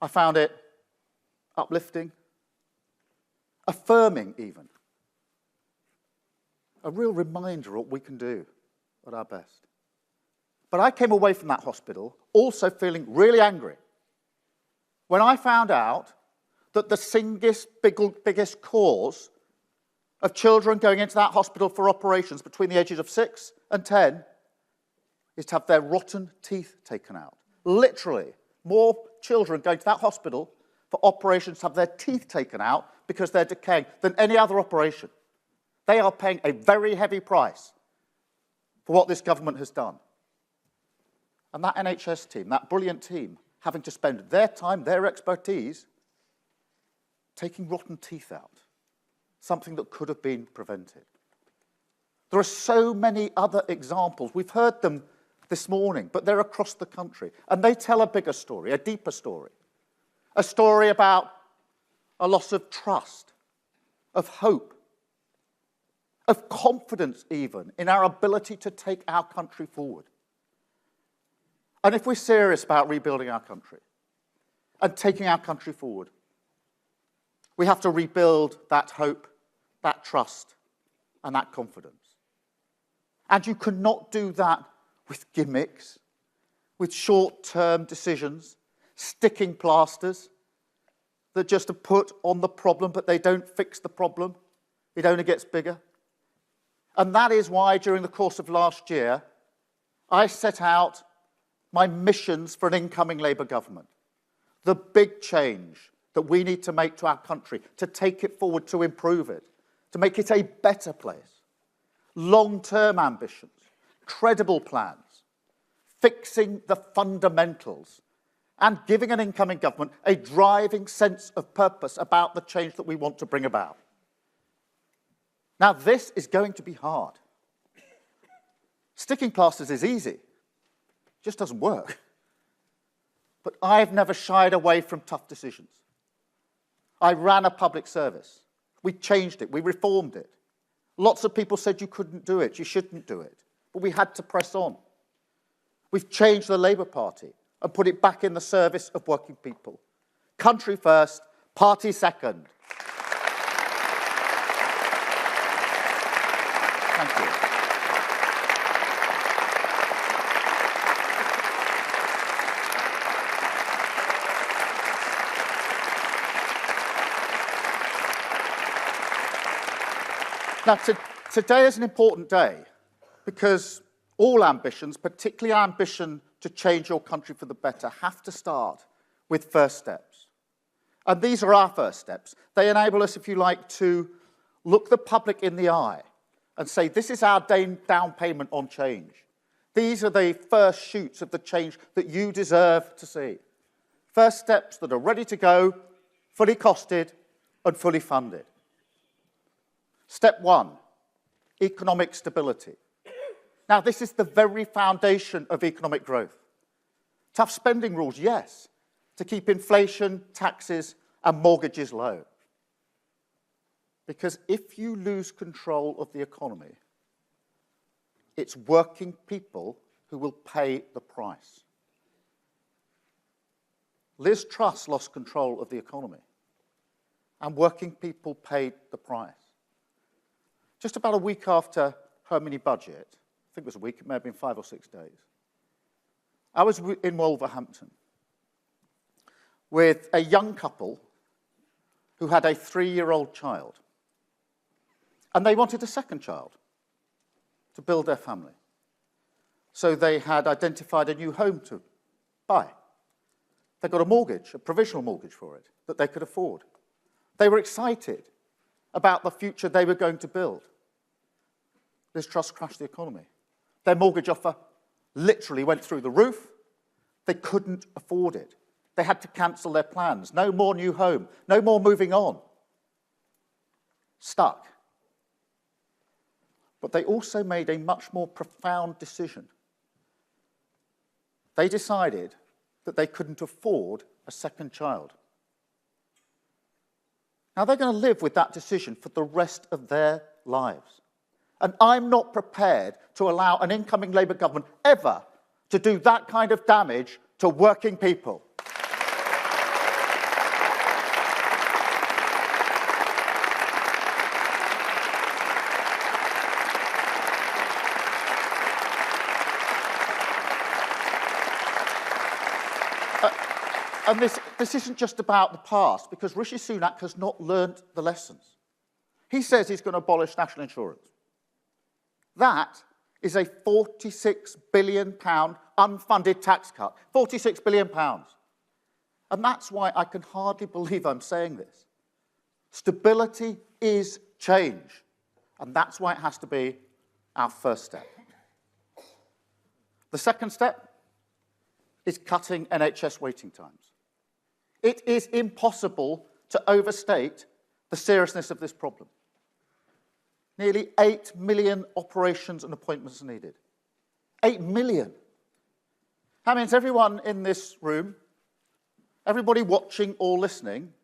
Speaker 12: I found it uplifting, affirming even. A real reminder of what we can do at our best. But I came away from that hospital also feeling really angry when I found out that the biggest cause of children going into that hospital for operations between the ages of 6 and 10 is to have their rotten teeth taken out. Literally, more children going to that hospital for operations to have their teeth taken out because they're decaying than any other operation. They are paying a very heavy price for what this government has done. And that NHS team, that brilliant team, having to spend their time, their expertise, taking rotten teeth out, something that could have been prevented. There are so many other examples. We've heard them this morning, but they're across the country. And they tell a bigger story, a deeper story. A story about a loss of trust, of hope, of confidence even in our ability to take our country forward. And if we're serious about rebuilding our country and taking our country forward, we have to rebuild that hope, that trust, and that confidence. And you cannot do that with gimmicks, with short-term decisions, sticking plasters that just are put on the problem, but they don't fix the problem. It only gets bigger. And that is why, during the course of last year, I set out my missions for an incoming Labour government. The big change that we need to make to our country, to take it forward, to improve it, to make it a better place. Long-term ambitions, credible plans, fixing the fundamentals, and giving an incoming government a driving sense of purpose about the change that we want to bring about. Now, this is going to be hard. Sticking plasters is easy. It just doesn't work. But I've never shied away from tough decisions. I ran a public service. We changed it. We reformed it. Lots of people said you couldn't do it, you shouldn't do it. But we had to press on. We've changed the Labour Party and put it back in the service of working people. Country first, party second. Thank you. Now, today is an important day because all ambitions, particularly our ambition to change your country for the better, have to start with first steps. And these are our first steps. They enable us, if you like, to look the public in the eye and say, this is our down payment on change. These are the first shoots of the change that you deserve to see. First steps that are ready to go, fully costed and fully funded. Step one, economic stability. Now, this is the very foundation of economic growth. Tough spending rules, yes, to keep inflation, taxes, and mortgages low. Because if you lose control of the economy, it's working people who will pay the price. Liz Truss lost control of the economy, and working people paid the price. Just about a week after her mini-budget, I think it was a week, it may have been 5 or 6 days, I was in Wolverhampton with a young couple who had a 3-year-old child. And they wanted a second child to build their family. So they had identified a new home to buy. They got a mortgage, a provisional mortgage for it, that they could afford. They were excited about the future they were going to build. Liz Truss crashed the economy. Their mortgage offer literally went through the roof. They couldn't afford it. They had to cancel their plans. No more new home. No more moving on. Stuck. But they also made a much more profound decision. They decided that they couldn't afford a second child. Now, they're going to live with that decision for the rest of their lives. And I'm not prepared to allow an incoming Labour government ever to do that kind of damage to working people.
Speaker 20: And this isn't just about the past, because Rishi Sunak has not learnt the lessons. He says he's going to abolish national insurance. That is a £46 billion unfunded tax cut. £46 billion. And that's why I can hardly believe I'm saying this. Stability is change. And that's why it has to be our first step. The second step is cutting NHS waiting times. It is impossible to overstate the seriousness of this problem. Nearly 8 million operations and appointments are needed. 8 million. That means everyone in this room, everybody watching or listening,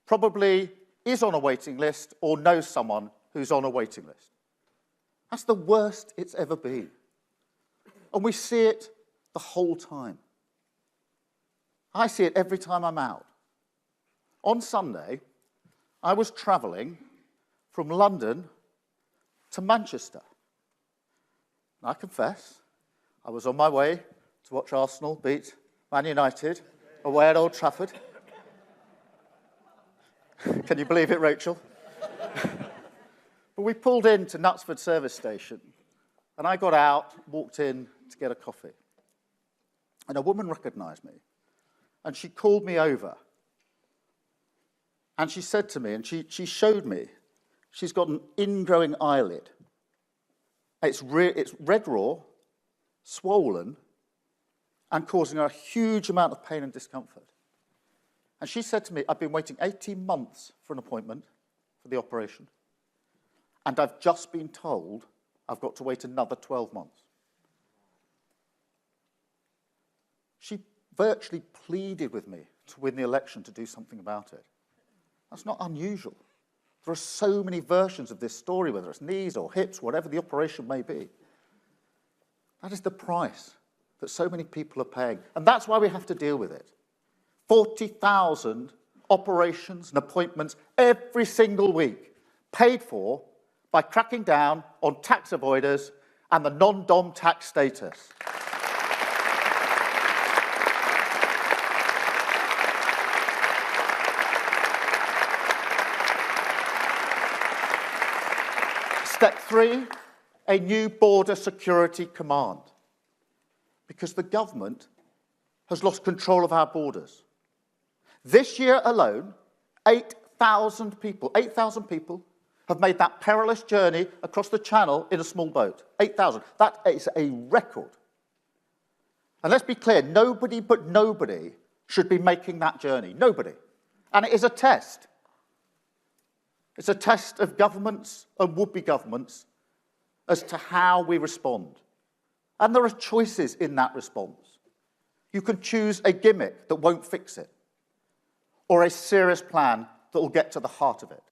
Speaker 20: probably is on a waiting list or knows someone who's on a waiting list. That's the worst it's ever been. And we see it the whole time. I see it every time I'm out. On Sunday, I was travelling from London to Manchester. And I confess, I was on my way to watch Arsenal beat Man United away at Old Trafford. Can you believe it, Rachel? But we pulled into Knutsford service station, and I got out, walked in to get a coffee. And a woman recognised me, and she called me over. And she said to me, and she showed me, she's got an ingrowing eyelid. It's red raw, swollen, and causing her a huge amount of pain and discomfort. And she said to me, I've been waiting 18 months for an appointment for the operation, and I've just been told I've got to wait another 12 months. She virtually pleaded with me to win the election to do something about it. That's not unusual. There are so many versions of this story, whether it's knees or hips, whatever the operation may be. That is the price that so many people are paying. And that's why we have to deal with it. 40,000 operations and appointments every single week, paid for by cracking down on tax avoiders and the non-dom tax status. Step 3, a new border security command. Because the government has lost control of our borders. This year alone, 8,000 people have made that perilous journey across the Channel in a small boat. 8,000. That is a record. And let's be clear, nobody but nobody should be making that journey. Nobody. And it is a test. It's a test of governments and would-be governments as to how we respond. And there are choices in that response. You can choose a gimmick that won't fix it, or a serious plan that will get to the heart of it.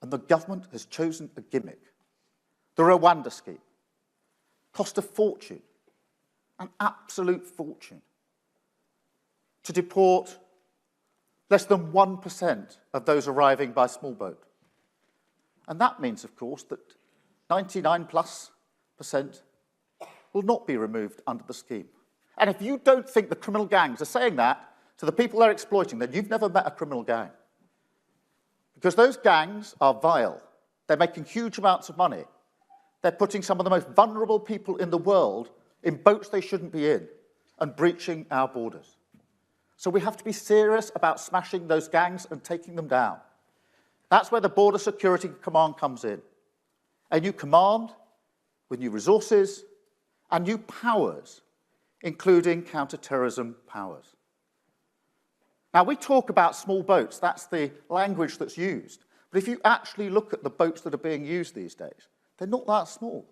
Speaker 20: And the government has chosen a gimmick. The Rwanda scheme cost a fortune, an absolute fortune, to deport less than 1% of those arriving by small boat. And that means, of course, that 99+% will not be removed under the scheme. And if you don't think the criminal gangs are saying that to the people they're exploiting, then you've never met a criminal gang. Because those gangs are vile. They're making huge amounts of money. They're putting some of the most vulnerable people in the world in boats they shouldn't be in and breaching our borders. So we have to be serious about smashing those gangs and taking them down. That's where the Border Security Command comes in. A new command with new resources and new powers, including counter-terrorism powers. Now, we talk about small boats. That's the language that's used. But if you actually look at the boats that are being used these days, they're not that small.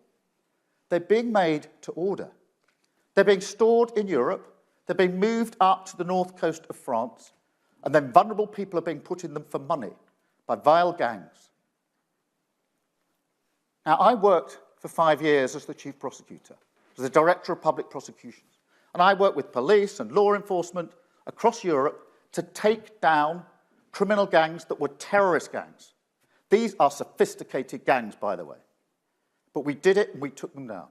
Speaker 20: They're being made to order. They're being stored in Europe. They're being moved up to the north coast of France, and then vulnerable people are being put in them for money by vile gangs. Now, I worked for 5 years as the chief prosecutor, as the director of public prosecutions, and I worked with police and law enforcement across Europe to take down criminal gangs that were terrorist gangs. These are sophisticated gangs, by the way. But we did it and we took them down.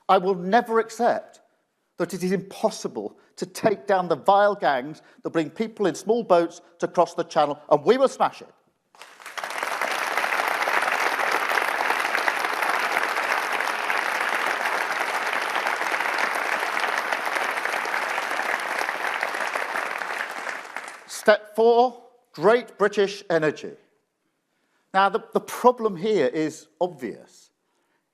Speaker 20: I will never accept that it is impossible to take down the vile gangs that bring people in small boats to cross the channel, and we will smash it. Step 4, Great British Energy. Now, the problem here is obvious.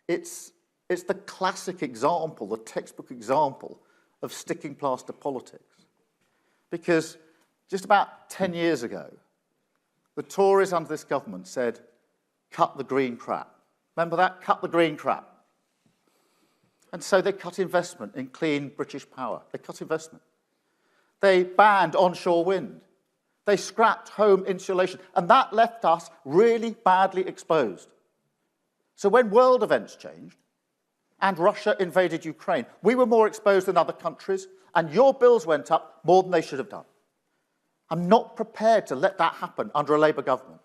Speaker 20: It's the classic example, the textbook example of sticking plaster politics. Because just about 10 years ago, the Tories under this government said, cut the green crap. Remember that? Cut the green crap. And so they cut investment in clean British power. They cut investment. They banned onshore wind. They scrapped home insulation. And that left us really badly exposed. So when world events changed, and Russia invaded Ukraine, we were more exposed than other countries, and your bills went up more than they should have done. I'm not prepared to let that happen under a Labour government.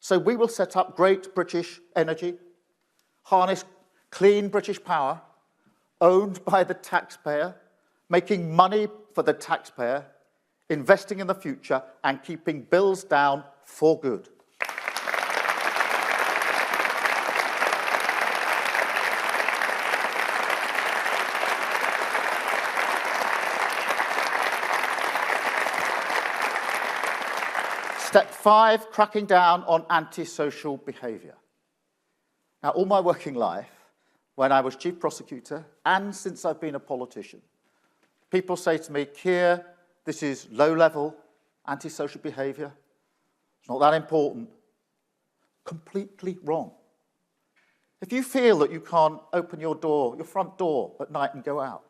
Speaker 20: So we will set up Great British Energy, harness clean British power, owned by the taxpayer, making money for the taxpayer, investing in the future, and keeping bills down for good. Step 5, cracking down on antisocial behaviour. Now, all my working life, when I was chief prosecutor, and since I've been a politician, people say to me, Keir, this is low-level antisocial behaviour. It's not that important. Completely wrong. If you feel that you can't open your door, your front door at night and go out,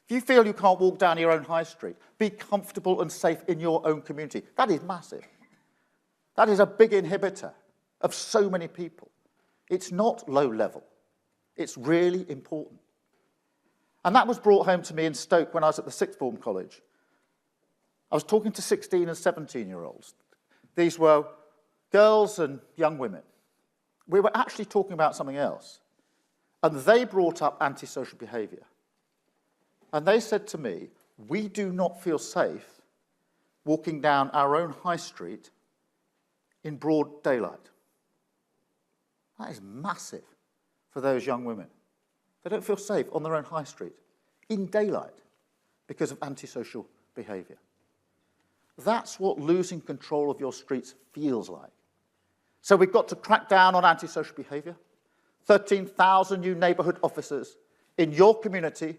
Speaker 20: if you feel you can't walk down your own high street, be comfortable and safe in your own community, that is massive. That is a big inhibitor of so many people. It's not low level. It's really important. And that was brought home to me in Stoke when I was at the sixth form college. I was talking to 16 and 17-year-olds. These were girls and young women. We were actually talking about something else. And they brought up antisocial behaviour. And they said to me, we do not feel safe walking down our own high street in broad daylight. That is massive for those young women. They don't feel safe on their own high street in daylight because of antisocial behaviour. That's what losing control of your streets feels like. So we've got to crack down on antisocial behaviour. 13,000 new neighbourhood officers in your community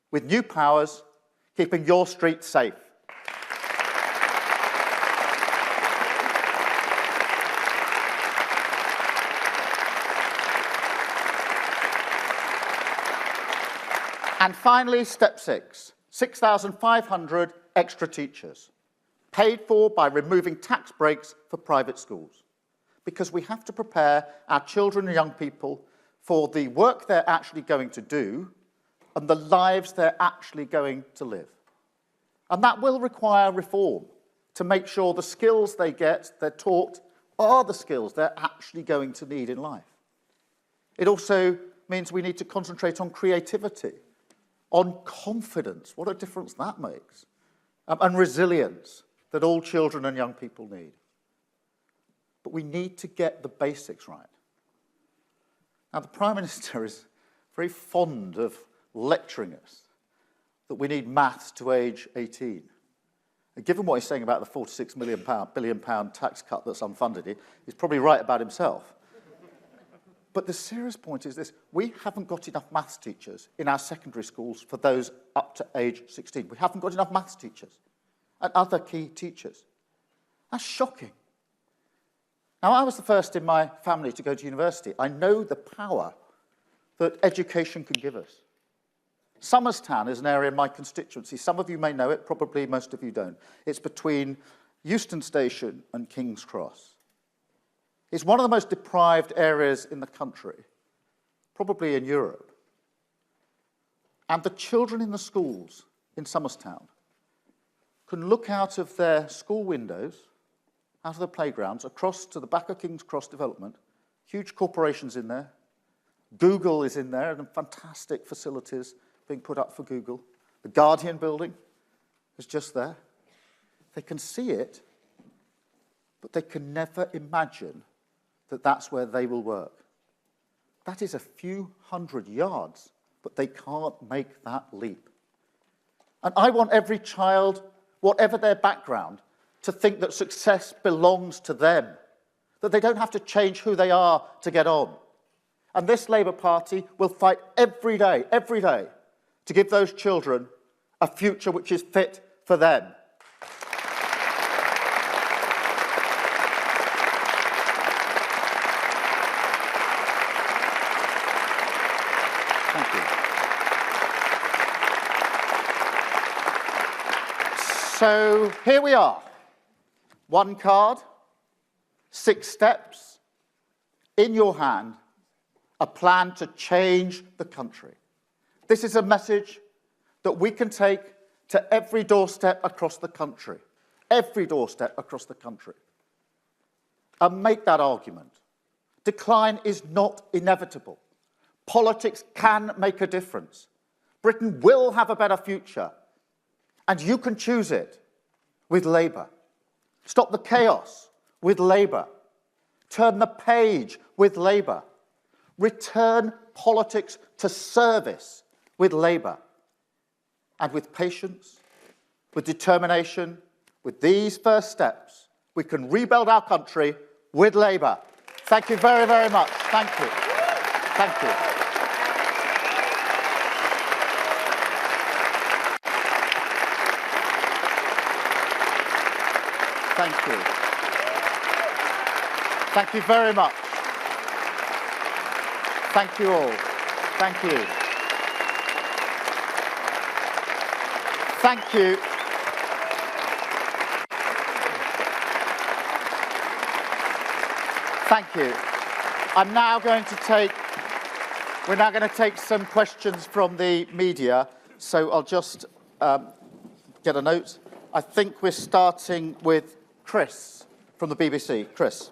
Speaker 20: with new powers, keeping your streets safe. And finally, step 6, 6,500 extra teachers, paid for by removing tax breaks for private schools. Because we have to prepare our children and young people for the work they're actually going to do and the lives they're actually going to live. And that will require reform to make sure the skills they get, they're taught, are the skills they're actually going to need in life. It also means we need to concentrate on creativity, on confidence, what a difference that makes, and resilience that all children and young people need. But we need to get the basics right. Now, the Prime Minister is very fond of lecturing us that we need maths to age 18. And given what he's saying about the £46 billion tax cut that's unfunded, he's probably right about himself. But the serious point is this: we haven't got enough maths teachers in our secondary schools for those up to age 16. We haven't got enough maths teachers and other key teachers. That's shocking. Now, I was the first in my family to go to university. I know the power that education can give us. Somerstown is an area in my constituency. Some of you may know it, probably most of you don't. It's between Euston Station and King's Cross. It's one of the most deprived areas in the country, probably in Europe. And the children in the schools in Somerstown can look out of their school windows, out of the playgrounds, across to the back of King's Cross development, huge corporations in there. Google is in there, and fantastic facilities being put up for Google. The Guardian building is just there. They can see it, but they can never imagine that that's where they will work. That is a few hundred yards, but they can't make that leap. And I want every child, whatever their background, to think that success belongs to them, that they don't have to change who they are to get on. And this Labour Party will fight every day, to give those children a future which is fit for them. Thank you. So here we are. One card, 6 steps, in your hand, a plan to change the country. This is a message that we can take to every doorstep across the country, and make that argument. Decline is not inevitable. Politics can make a difference. Britain will have a better future, and you can choose it with Labour. Stop the chaos with Labour. Turn the page with Labour. Return politics to service with Labour. And with patience, with determination, with these first steps, we can rebuild our country with Labour. Thank you very, very much. Thank you. Thank you. Thank you. Thank you very much. Thank you all. Thank you. Thank you. Thank you. We're now going to take some questions from the media. So I'll just get a note. I think we're starting with Chris from the BBC. Chris.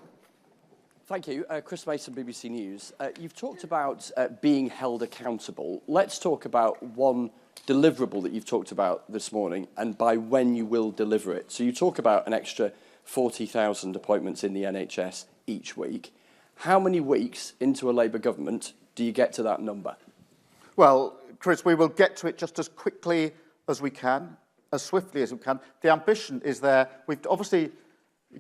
Speaker 21: Thank you. Chris Mason, BBC News. You've talked about being held accountable. Let's talk about one deliverable that you've talked about this morning and by when you will deliver it. So you talk about an extra 40,000 appointments in the NHS each week. How many weeks into a Labour government do you get to that number?
Speaker 20: Well, Chris, we will get to it just as quickly as we can, as swiftly as we can. The ambition is there. We've obviously,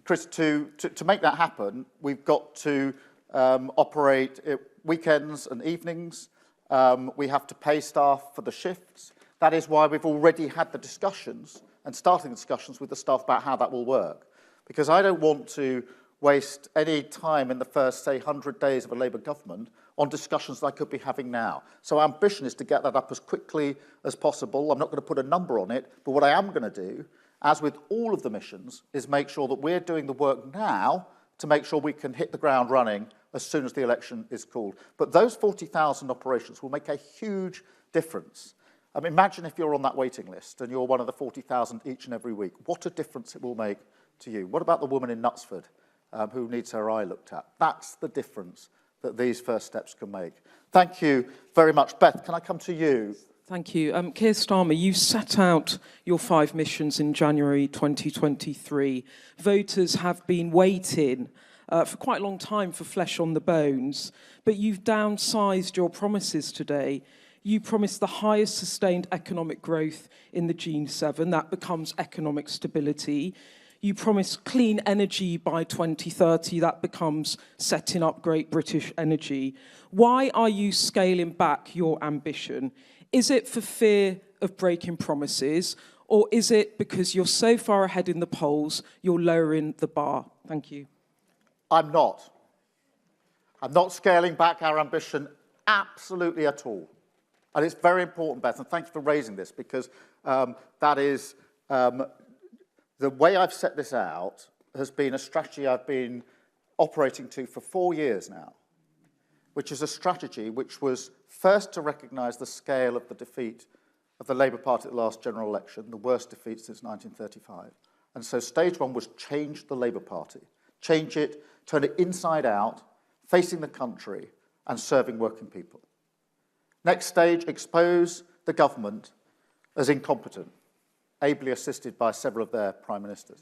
Speaker 20: Chris, to make that happen, we've got to operate weekends and evenings. We have to pay staff for the shifts. That is why we've already had the discussions and starting discussions with the staff about how that will work. Because I don't want to waste any time in the first, say, 100 days of a Labour government on discussions that I could be having now. So our ambition is to get that up as quickly as possible. I'm not going to put a number on it, but what I am going to do, as with all of the missions, is make sure that we're doing the work now to make sure we can hit the ground running as soon as the election is called. But those 40,000 operations will make a huge difference. Imagine if you're on that waiting list and you're one of the 40,000 each and every week. What a difference it will make to you. What about the woman in Knutsford who needs her eye looked at? That's the difference that these first steps can make. Thank you very much. Beth, can I come to you?
Speaker 22: Thank you. Keir Starmer, you set out your 5 missions in January 2023. Voters have been waiting for quite a long time for flesh on the bones, but you've downsized your promises today. You promised the highest sustained economic growth in the G7. That becomes economic stability. You promised clean energy by 2030. That becomes setting up Great British Energy. Why are you scaling back your ambition? Is it for fear of breaking promises, or is it because you're so far ahead in the polls, you're lowering the bar? Thank you.
Speaker 20: I'm not. I'm not scaling back our ambition absolutely at all. And it's very important, Beth, and thanks for raising this, because that is the way I've set this out has been a strategy I've been operating to for 4 years now, which is a strategy which was first to recognise the scale of the defeat of the Labour Party at the last general election, the worst defeat since 1935. And so stage one was change the Labour Party, change it, turn it inside out, facing the country and serving working people. Next stage, expose the the government as incompetent, ably assisted by several of their prime ministers.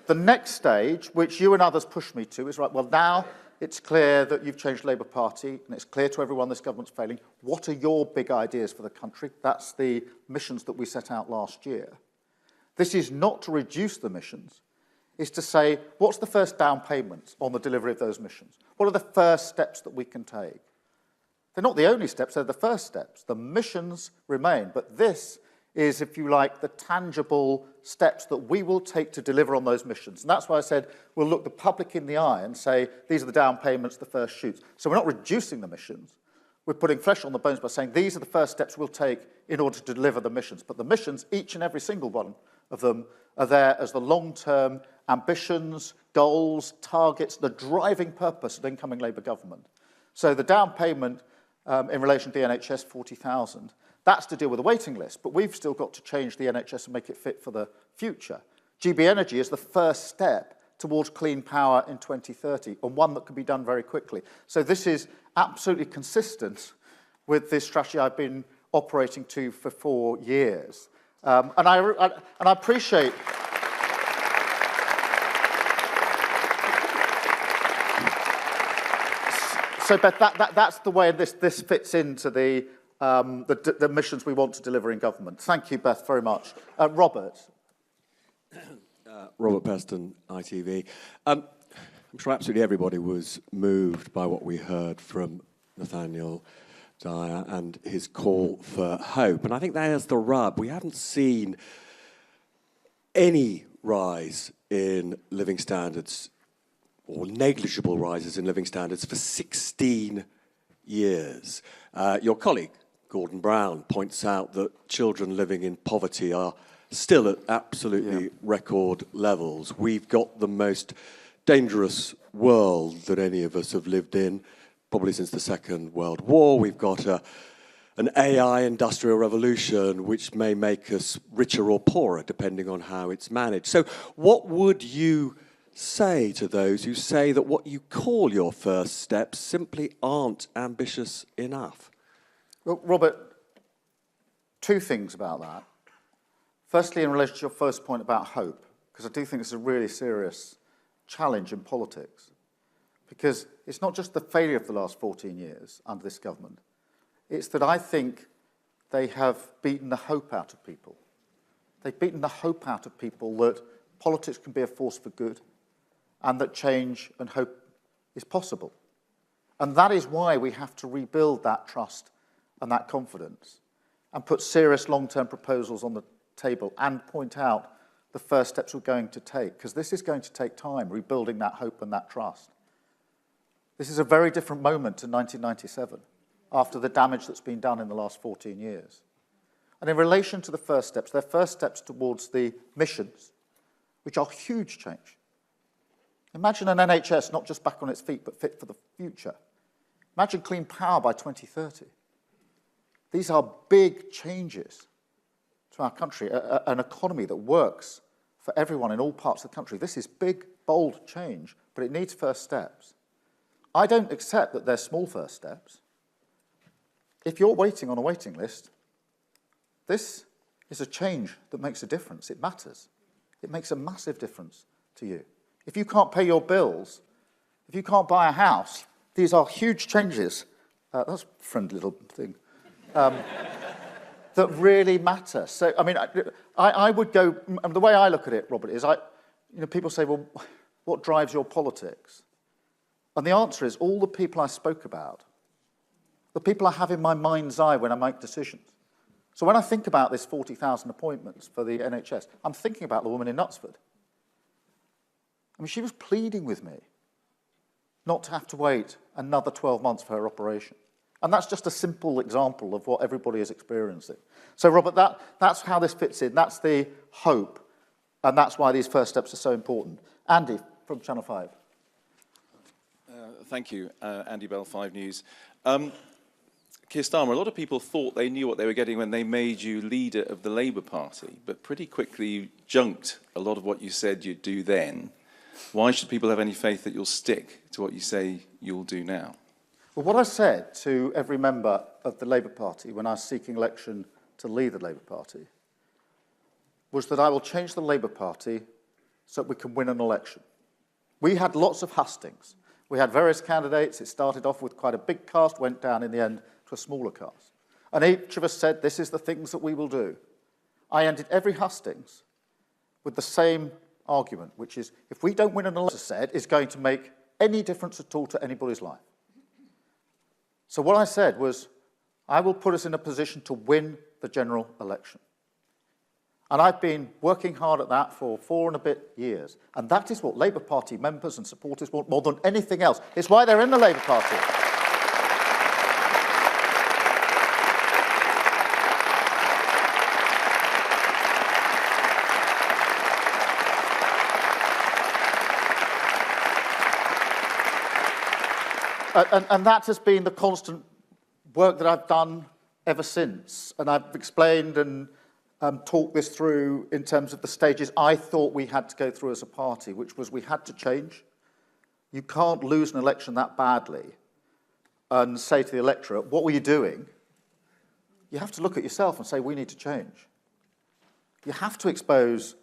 Speaker 20: The next stage, which you and others pushed me to, is right, well, now it's clear that you've changed the Labour Party, and it's clear to everyone this government's failing. What are your big ideas for the country? That's the missions that we set out last year. This is not to reduce the missions. It's to say, what's the first down payments on the delivery of those missions? What are the first steps that we can take? They're not the only steps, they're the first steps. The missions remain, but this is, if you like, the tangible steps that we will take to deliver on those missions. And that's why I said we'll look the public in the eye and say, these are the down payments, the first shoots. So we're not reducing the missions. We're putting flesh on the bones by saying these are the first steps we'll take in order to deliver the missions. But the missions, each and every single one of them, are there as the long-term ambitions, goals, targets, the driving purpose of incoming Labour government. So the down payment in relation to the NHS, 40,000, that's to deal with the waiting list, but we've still got to change the NHS and make it fit for the future. GB Energy is the first step towards clean power in 2030, and one that can be done very quickly. So this is absolutely consistent with this strategy I've been operating to for 4 years. And I appreciate... So, Beth, that's the way this fits into the missions we want to deliver in government. Thank you, Beth, very much. Robert.
Speaker 1: Robert Peston, ITV. I'm sure absolutely everybody was moved by what we heard from Nathaniel Dyer and his call for hope. And I think there's the rub. We haven't seen any rise in living standards or negligible rises in living standards for 16 years. Your colleague, Gordon Brown, points out that children living in poverty are still at absolutely record levels. We've got the most dangerous world that any of us have lived in, probably since the Second World War. We've got an AI industrial revolution which may make us richer or poorer, depending on how it's managed. So what would you say to those who say that what you call your first steps simply aren't ambitious enough?
Speaker 20: Well, Robert, 2 things about that. Firstly, in relation to your first point about hope, because I do think it's a really serious challenge in politics, because it's not just the failure of the last 14 years under this government, it's that I think they have beaten the hope out of people. They've beaten the hope out of people that politics can be a force for good, and that change and hope is possible. And that is why we have to rebuild that trust and that confidence and put serious long-term proposals on the table and point out the first steps we're going to take, because this is going to take time, rebuilding that hope and that trust. This is a very different moment to 1997, after the damage that's been done in the last 14 years. And in relation to the first steps, they're first steps towards the missions, which are huge change. Imagine an NHS not just back on its feet, but fit for the future. Imagine clean power by 2030. These are big changes to our country, an economy that works for everyone in all parts of the country. This is big, bold change, but it needs first steps. I don't accept that they're small first steps. If you're waiting on a waiting list, this is a change that makes a difference. It matters. It makes a massive difference to you. If you can't pay your bills, if you can't buy a house, these are huge changes. That's a friendly little thing. That really matter. So, I mean, I would go, the way I look at it, Robert, is people say, well, what drives your politics? And the answer is all the people I spoke about, the people I have in my mind's eye when I make decisions. So when I think about this 40,000 appointments for the NHS, I'm thinking about the woman in Knutsford. I mean, she was pleading with me not to have to wait another 12 months for her operation. And that's just a simple example of what everybody is experiencing. So, Robert, that's how this fits in. That's the hope. And that's why these first steps are so important. Andy, from Channel 5.
Speaker 2: Thank you, Andy Bell, 5 News. Keir Starmer, a lot of people thought they knew what they were getting when they made you leader of the Labour Party, but pretty quickly you junked a lot of what you said you'd do then. Why should people have any faith that you'll stick to what you say you'll do now?
Speaker 20: Well, what I said to every member of the Labour Party when I was seeking election to lead the Labour Party was that I will change the Labour Party so that we can win an election. We had lots of hustings. We had various candidates. It started off with quite a big cast, went down in the end to a smaller cast. And each of us said, this is the things that we will do. I ended every hustings with the same argument, which is, if we don't win an election, said, is going to make any difference at all to anybody's life. So what I said was, I will put us in a position to win the general election. And I've been working hard at that for 4 and a bit years. And that is what Labour Party members and supporters want more than anything else. It's why they're in the Labour Party. And that has been the constant work that I've done ever since. And I've explained and talked this through in terms of the stages I thought we had to go through as a party, which was we had to change. You can't lose an election that badly and say to the electorate, what were you doing? You have to look at yourself and say, we need to change. You have to expose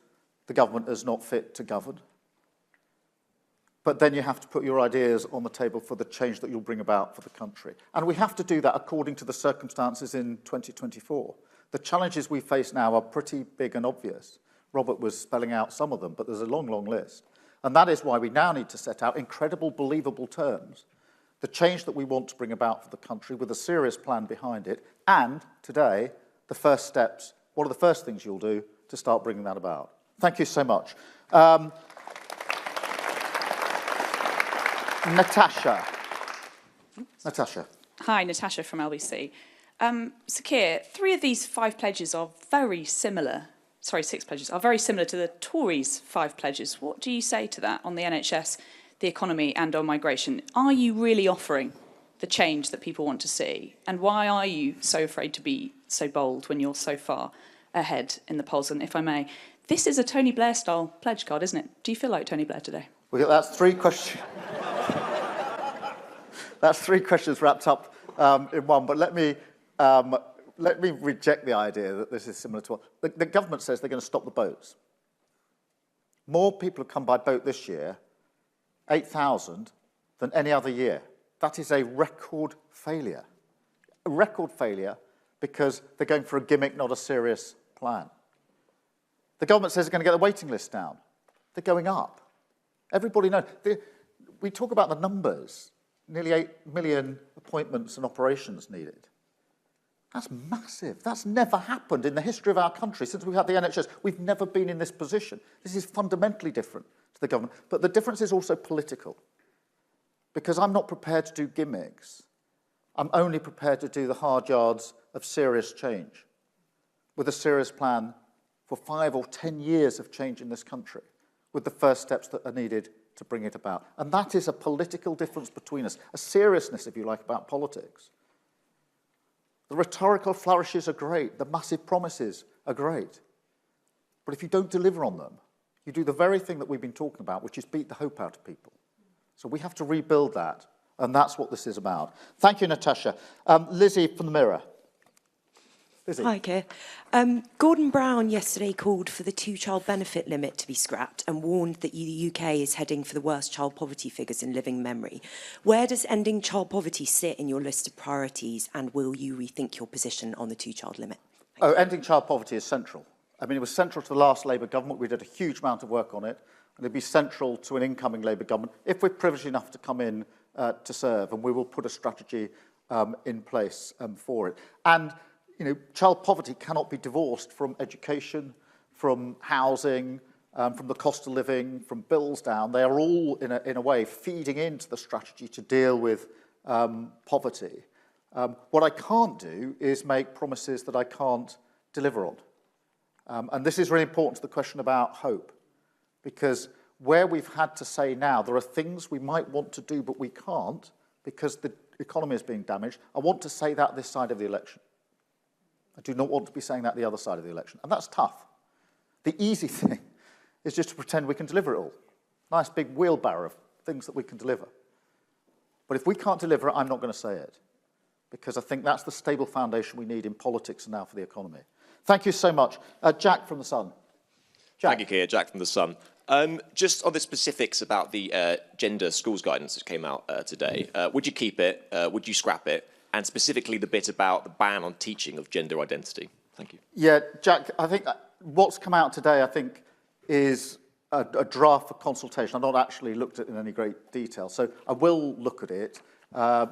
Speaker 20: the government as not fit to govern. But then you have to put your ideas on the table for the change that you'll bring about for the country. And we have to do that according to the circumstances in 2024. The challenges we face now are pretty big and obvious. Robert was spelling out some of them, but there's a long, long list. And that is why we now need to set out in credible, believable terms the change that we want to bring about for the country with a serious plan behind it. And today, the first steps, what are the first things you'll do to start bringing that about? Thank you so much. Natasha.
Speaker 3: Hi, Natasha from LBC. So Keir, 3 of these 5 pledges are very similar, 6 pledges, are very similar to the Tories' 5 pledges. What do you say to that on the NHS, the economy and on migration? Are you really offering the change that people want to see? And why are you so afraid to be so bold when you're so far ahead in the polls? And if I may, this is a Tony Blair-style pledge card, isn't it? Do you feel like Tony Blair today?
Speaker 20: Well, that's 3 questions. That's 3 questions wrapped up in one, but let me reject the idea that this is similar to what... The government says they're going to stop the boats. More people have come by boat this year, 8,000, than any other year. That is a record failure. A record failure because they're going for a gimmick, not a serious plan. The government says they're going to get the waiting list down. They're going up. Everybody knows. We talk about the numbers. Nearly 8 million appointments and operations needed. That's massive. That's never happened in the history of our country since we've had the NHS. We've never been in this position. This is fundamentally different to the government. But the difference is also political. Because I'm not prepared to do gimmicks. I'm only prepared to do the hard yards of serious change with a serious plan for 5 or 10 years of change in this country with the first steps that are needed to bring it about. And that is a political difference between us, a seriousness, if you like, about politics. The rhetorical flourishes are great, the massive promises are great. But if you don't deliver on them, you do the very thing that we've been talking about, which is beat the hope out of people. So we have to rebuild that, and that's what this is about. Thank you, Natasha. Lizzie from the Mirror. Lizzie.
Speaker 4: Hi, Keir. Gordon Brown yesterday called for the 2-child benefit limit to be scrapped and warned that the UK is heading for the worst child poverty figures in living memory. Where does ending child poverty sit in your list of priorities, and will you rethink your position on the 2-child limit?
Speaker 20: Ending child poverty is central. I mean, it was central to the last Labour government. We did a huge amount of work on it, and it'd be central to an incoming Labour government if we're privileged enough to come in to serve, and we will put a strategy in place for it. And child poverty cannot be divorced from education, from housing, from the cost of living, from bills down. They are all, in a way, feeding into the strategy to deal with poverty. What I can't do is make promises that I can't deliver on. And this is really important to the question about hope, because where we've had to say now there are things we might want to do but we can't because the economy is being damaged, I want to say that this side of the election. I do not want to be saying that the other side of the election. And that's tough. The easy thing is just to pretend we can deliver it all. Nice big wheelbarrow of things that we can deliver. But if we can't deliver it, I'm not going to say it, because I think that's the stable foundation we need in politics and now for the economy. Thank you so much. Jack from The Sun. Jack.
Speaker 6: Thank you, Keir. Jack from The Sun. Just on the specifics about the gender schools guidance that came out today, would you keep it? Would you scrap it? And specifically the bit about the ban on teaching of gender identity. Thank you.
Speaker 20: Yeah, Jack, I think what's come out today, I think, is a draft for consultation. I've not actually looked at it in any great detail, so I will look at it,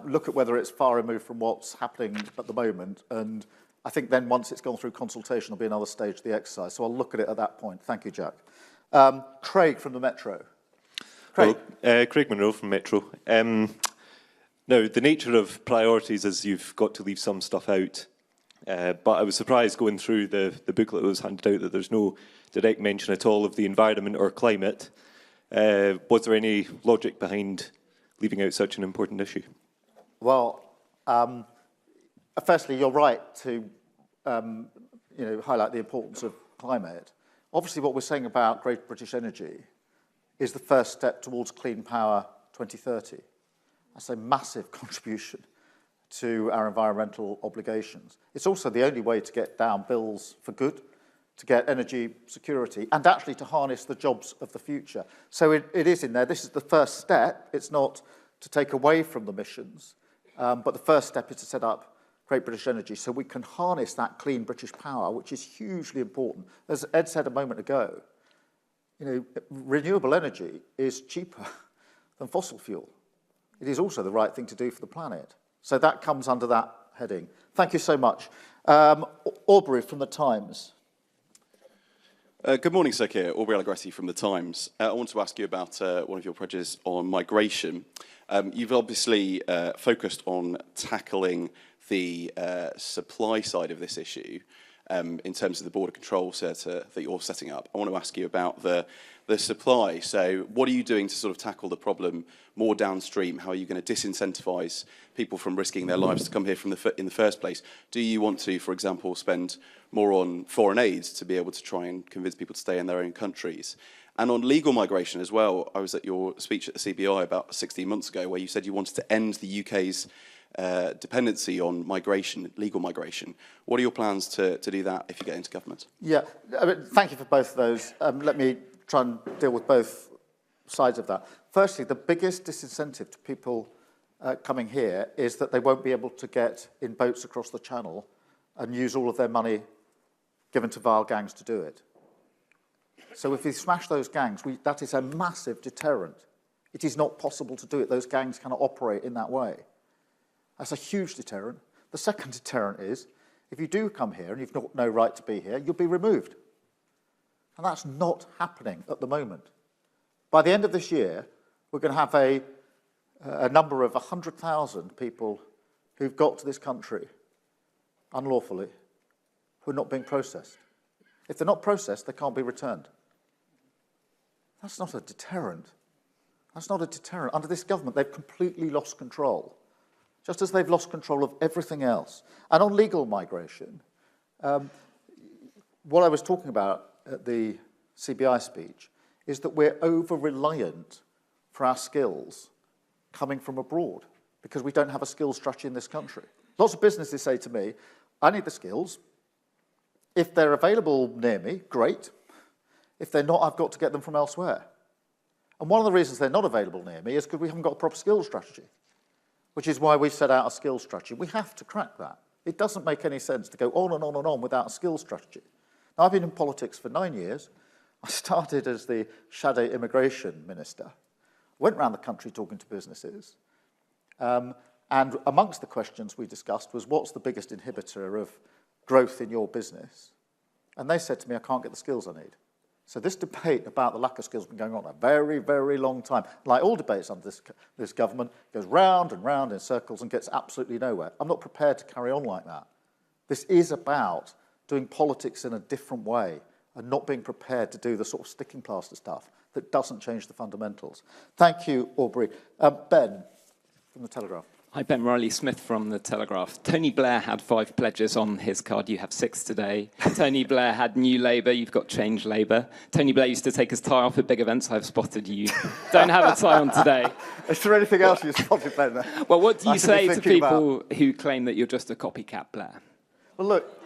Speaker 20: look at whether it's far removed from what's happening at the moment, and I think then once it's gone through consultation, there'll be another stage of the exercise, so I'll look at it at that point. Thank you, Jack. Craig from the Metro. Craig.
Speaker 7: Well, Craig Monroe from Metro. Now, the nature of priorities is you've got to leave some stuff out. But I was surprised going through the booklet that was handed out that there's no direct mention at all of the environment or climate. Was there any logic behind leaving out such an important issue?
Speaker 20: Well, firstly, you're right to highlight the importance of climate. Obviously, what we're saying about Great British Energy is the first step towards clean power 2030. That's a massive contribution to our environmental obligations. It's also the only way to get down bills for good, to get energy security, and actually to harness the jobs of the future. So it is in there. This is the first step. It's not to take away from the missions, but the first step is to set up Great British Energy so we can harness that clean British power, which is hugely important. As Ed said a moment ago, renewable energy is cheaper than fossil fuel. It is also the right thing to do for the planet. So that comes under that heading. Thank you so much. Aubrey from The Times.
Speaker 23: Good morning, Sir Keir. Aubrey Allegretti from The Times. I want to ask you about one of your projects on migration. You've obviously focused on tackling the supply side of this issue in terms of the border control centre that you're setting up. I want to ask you about the supply. So what are you doing to sort of tackle the problem more downstream? How are you going to disincentivise people from risking their lives to come here in the first place? Do you want to, for example, spend more on foreign aid to be able to try and convince people to stay in their own countries? And on legal migration as well, I was at your speech at the CBI about 16 months ago where you said you wanted to end the UK's dependency on migration, legal migration. What are your plans to do that if you get into government?
Speaker 20: Yeah, thank you for both of those. Let me try and deal with both sides of that. Firstly, the biggest disincentive to people coming here is that they won't be able to get in boats across the channel and use all of their money given to vile gangs to do it. So if we smash those gangs, that is a massive deterrent. It is not possible to do it. Those gangs cannot operate in that way. That's a huge deterrent. The second deterrent is, if you do come here and you've got no right to be here, you'll be removed. And that's not happening at the moment. By the end of this year, we're going to have a number of 100,000 people who've got to this country unlawfully who are not being processed. If they're not processed, they can't be returned. That's not a deterrent. That's not a deterrent. Under this government, they've completely lost control, just as they've lost control of everything else. And on legal migration, what I was talking about at the CBI speech is that we're over-reliant for our skills coming from abroad because we don't have a skills strategy in this country. Lots of businesses say to me, I need the skills. If they're available near me, great. If they're not, I've got to get them from elsewhere. And one of the reasons they're not available near me is because we haven't got a proper skills strategy, which is why we set out a skills strategy. We have to crack that. It doesn't make any sense to go on and on and on without a skills strategy. Now, I've been in politics for 9 years. I started as the shadow immigration minister. Went around the country talking to businesses. And amongst the questions we discussed was, what's the biggest inhibitor of growth in your business? And they said to me, I can't get the skills I need. So this debate about the lack of skills has been going on a very, very long time. Like all debates under this government, goes round and round in circles and gets absolutely nowhere. I'm not prepared to carry on like that. This is about doing politics in a different way and not being prepared to do the sort of sticking plaster stuff that doesn't change the fundamentals. Thank you, Aubrey. Ben, from The Telegraph.
Speaker 8: Hi, Ben Riley-Smith from The Telegraph. Tony Blair had 5 pledges on his card. You have 6 today. Tony Blair had New Labour. You've got Change Labour. Tony Blair used to take his tie off at big events. I've spotted you don't have a tie on today.
Speaker 20: Is there anything else you spotted, Ben?
Speaker 8: Well, what do you say to people who claim that you're just a copycat Blair?
Speaker 20: Well, look,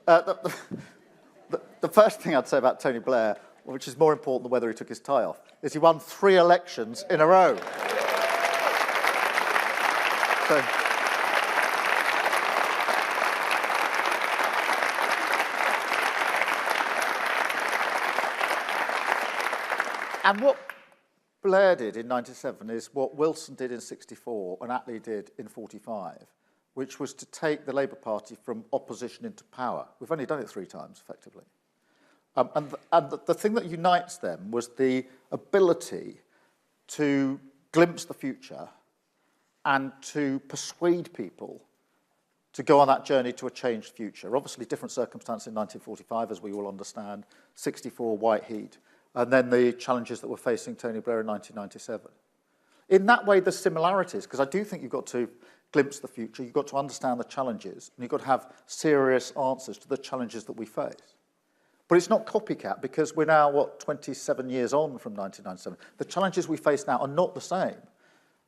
Speaker 20: the first thing I'd say about Tony Blair, which is more important than whether he took his tie off, is he won 3 elections in a row. So, and what Blair did in 97 is what Wilson did in 64 and Attlee did in 45, which was to take the Labour Party from opposition into power. We've only done it 3 times, effectively. And the thing that unites them was the ability to glimpse the future and to persuade people to go on that journey to a changed future. Obviously, different circumstances in 1945, as we all understand, 64, white heat, and then the challenges that were facing Tony Blair in 1997. In that way, there's similarities, because I do think you've got to glimpse the future, you've got to understand the challenges, and you've got to have serious answers to the challenges that we face. But it's not copycat, because we're now, 27 years on from 1997. The challenges we face now are not the same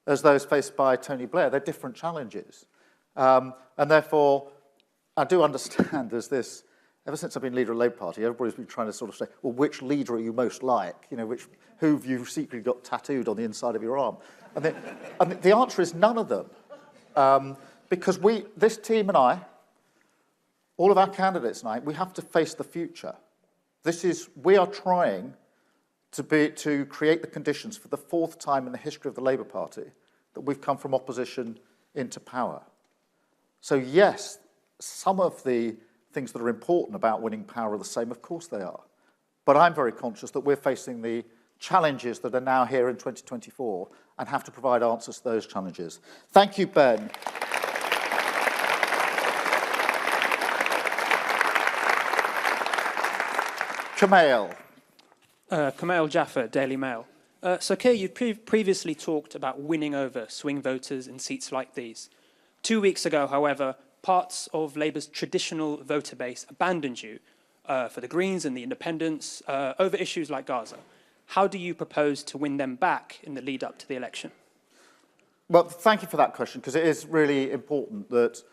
Speaker 20: as those faced by Tony Blair. They're different challenges. And therefore, I do understand there's this, ever since I've been leader of the Labour Party, everybody's been trying to sort of say, well, which leader are you most like? You know, who have you secretly got tattooed on the inside of your arm? And the answer is none of them. Because this team and I, all of our candidates tonight, we have to face the future. We are trying to create the conditions for the 4th time in the history of the Labour Party that we've come from opposition into power. So yes, some of the things that are important about winning power are the same, of course they are. But I'm very conscious that we're facing the challenges that are now here in 2024 and have to provide answers to those challenges. Thank you, Ben. Kamal.
Speaker 9: Kamal Jaffer, Daily Mail. So, Keir, you previously talked about winning over swing voters in seats like these. 2 weeks ago, however, parts of Labour's traditional voter base abandoned you for the Greens and the Independents over issues like Gaza. How do you propose to win them back in the lead up to the election?
Speaker 20: Well, thank you for that question, because it is really important that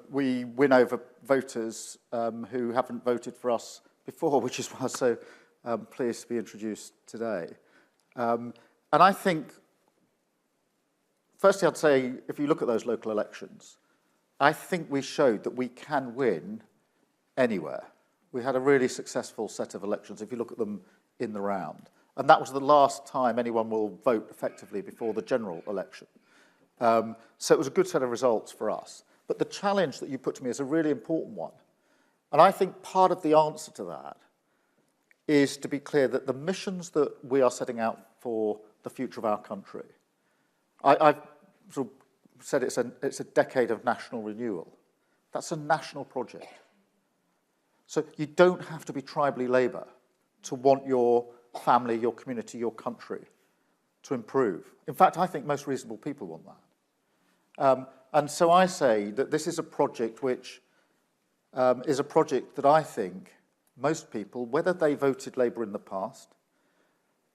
Speaker 20: we win over voters who haven't voted for us before, which is why I'm so pleased to be introduced today. And I think, firstly, I'd say, if you look at those local elections, I think we showed that we can win anywhere. We had a really successful set of elections, if you look at them in the round. And that was the last time anyone will vote effectively before the general election. So it was a good set of results for us. But the challenge that you put to me is a really important one. And I think part of the answer to that is to be clear that the missions that we are setting out for the future of our country, I've sort of said it's a decade of national renewal. That's a national project. So you don't have to be tribally Labour to want your family, your community, your country to improve. In fact, I think most reasonable people want that. And so I say that this is a project which is a project that I think most people, whether they voted Labour in the past,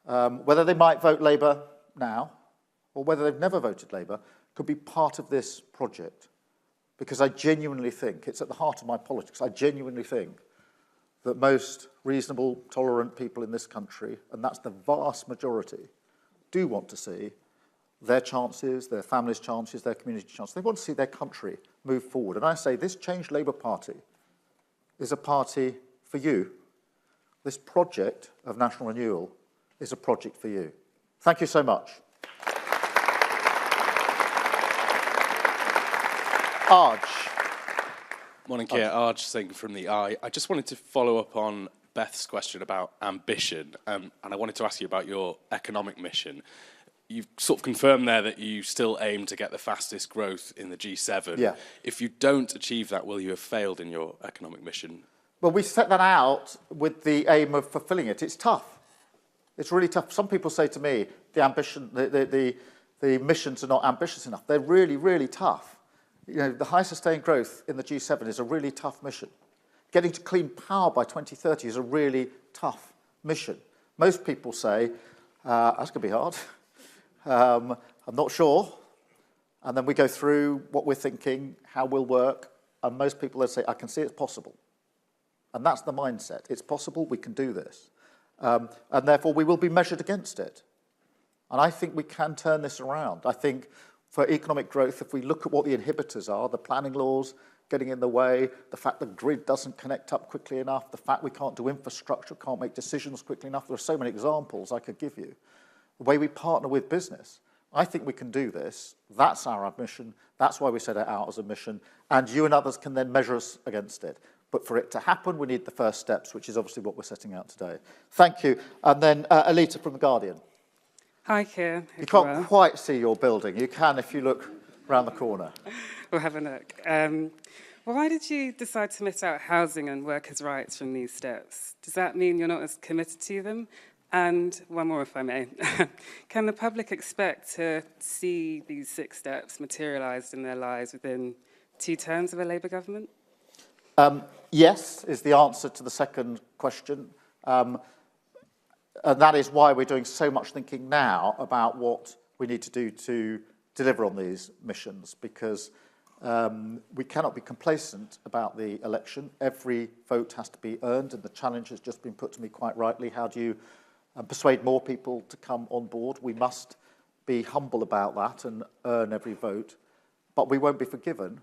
Speaker 20: whether they might vote Labour now, or whether they've never voted Labour, could be part of this project. Because I genuinely think, it's at the heart of my politics, I genuinely think that most reasonable, tolerant people in this country, and that's the vast majority, do want to see their chances, their families' chances, their community chances. They want to see their country move forward. And I say this Change Labour Party is a party for you. This project of national renewal is a project for you. Thank you so much. Arj.
Speaker 10: Morning, Keir. Arj Singh from the Eye. I just wanted to follow up on Beth's question about ambition, and I wanted to ask you about your economic mission. You've sort of confirmed there that you still aim to get the fastest growth in the G7.
Speaker 20: Yeah.
Speaker 10: If you don't achieve that, will you have failed in your economic mission?
Speaker 20: Well, we set that out with the aim of fulfilling it. It's tough. It's really tough. Some people say to me, the ambition, the the missions are not ambitious enough. They're really, really tough. You know, the high sustained growth in the G7 is a really tough mission. Getting to clean power by 2030 is a really tough mission. Most people say, that's going to be hard. I'm not sure. And then we go through what we're thinking, how we'll work, and most people will say, I can see it's possible. And that's the mindset. It's possible, we can do this. And therefore, we will be measured against it. And I think we can turn this around. I think for economic growth, if we look at what the inhibitors are, the planning laws getting in the way, the fact the grid doesn't connect up quickly enough, the fact we can't do infrastructure, can't make decisions quickly enough, there are so many examples I could give you. The way we partner with business. I think we can do this. That's our mission. That's why we set it out as a mission. And you and others can then measure us against it. But for it to happen, we need the first steps, which is obviously what we're setting out today. Thank you. And then Alita from The Guardian.
Speaker 5: Hi, Keir.
Speaker 20: You can't quite see your building. You can if you look round the corner.
Speaker 5: We'll have a look. Why did you decide to miss out housing and workers' rights from these steps? Does that mean you're not as committed to them? And one more, if I may. Can the public expect to see these 6 steps materialised in their lives within 2 terms of a Labour government?
Speaker 20: Yes, is the answer to the second question. And that is why we're doing so much thinking now about what we need to do to deliver on these missions, because we cannot be complacent about the election. Every vote has to be earned, and the challenge has just been put to me quite rightly. How do you persuade more people to come on board? We must be humble about that and earn every vote, but we won't be forgiven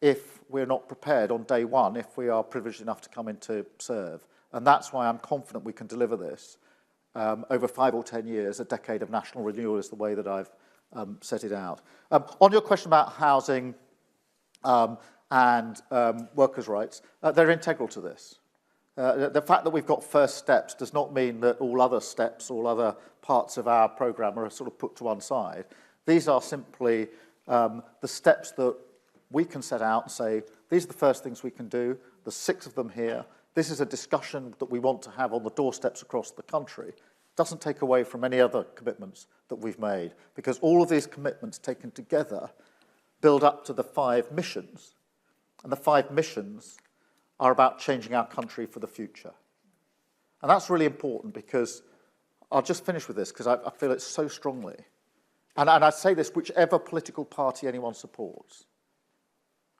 Speaker 20: if we're not prepared on day one, if we are privileged enough to come in to serve. And that's why I'm confident we can deliver this over 5 or 10 years. A decade of national renewal is the way that I've set it out. On your question about housing and workers' rights, they're integral to this. The fact that we've got first steps does not mean that all other steps, all other parts of our programme are sort of put to one side. These are simply the steps that we can set out and say, these are the first things we can do. There's 6 of them here. This is a discussion that we want to have on the doorsteps across the country. It doesn't take away from any other commitments that we've made, because all of these commitments taken together build up to the 5 missions. And the 5 missions are about changing our country for the future. And that's really important, because I'll just finish with this, because I feel it so strongly. And I say this, whichever political party anyone supports.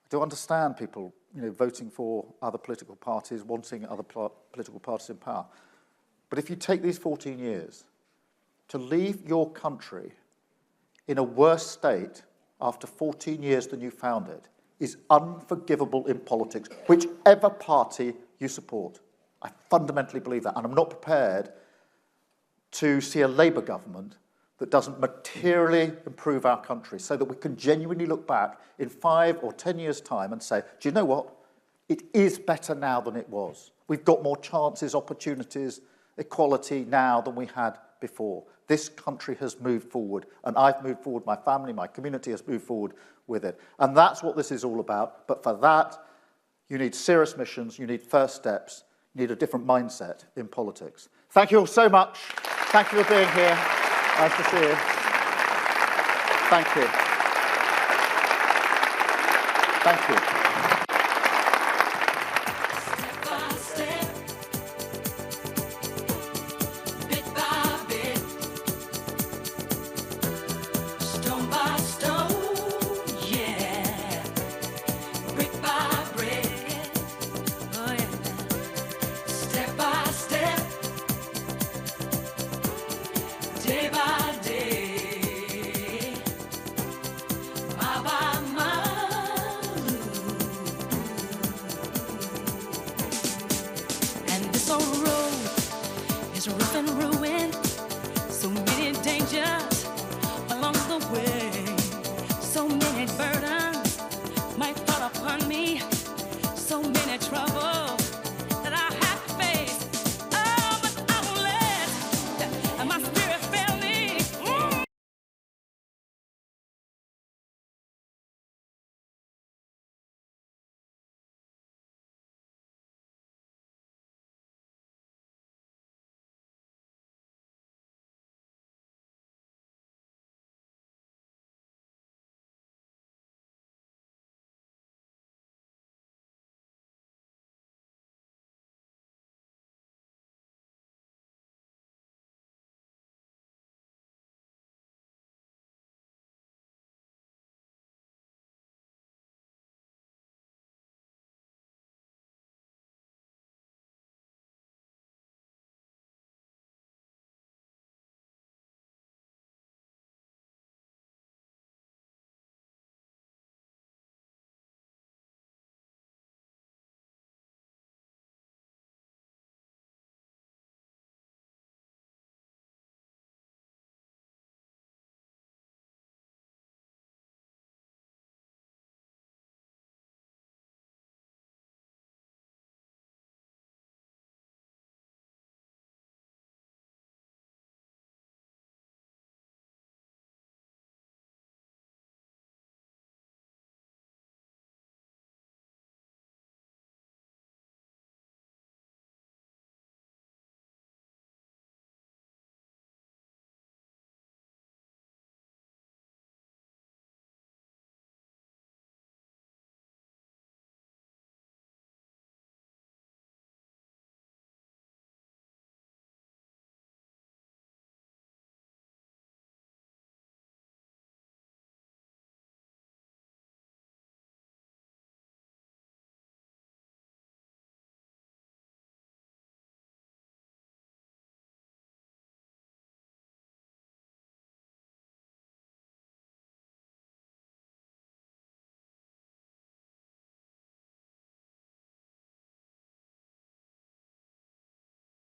Speaker 20: I do understand people, voting for other political parties, wanting other political parties in power. But if you take these 14 years, to leave your country in a worse state after 14 years than you found it is unforgivable in politics, whichever party you support. I fundamentally believe that, and I'm not prepared to see a Labour government that doesn't materially improve our country, so that we can genuinely look back in 5 or 10 years' time and say, do you know what? It is better now than it was. We've got more chances, opportunities, equality now than we had before. This country has moved forward, and I've moved forward, my family, my community has moved forward with it. And that's what this is all about. But for that, you need serious missions, you need first steps, you need a different mindset in politics. Thank you all so much. Thank you for being here. Nice to see you. Thank you. Thank you.
Speaker 11: Day by day, mile by mile, and this old road is rough and ruined.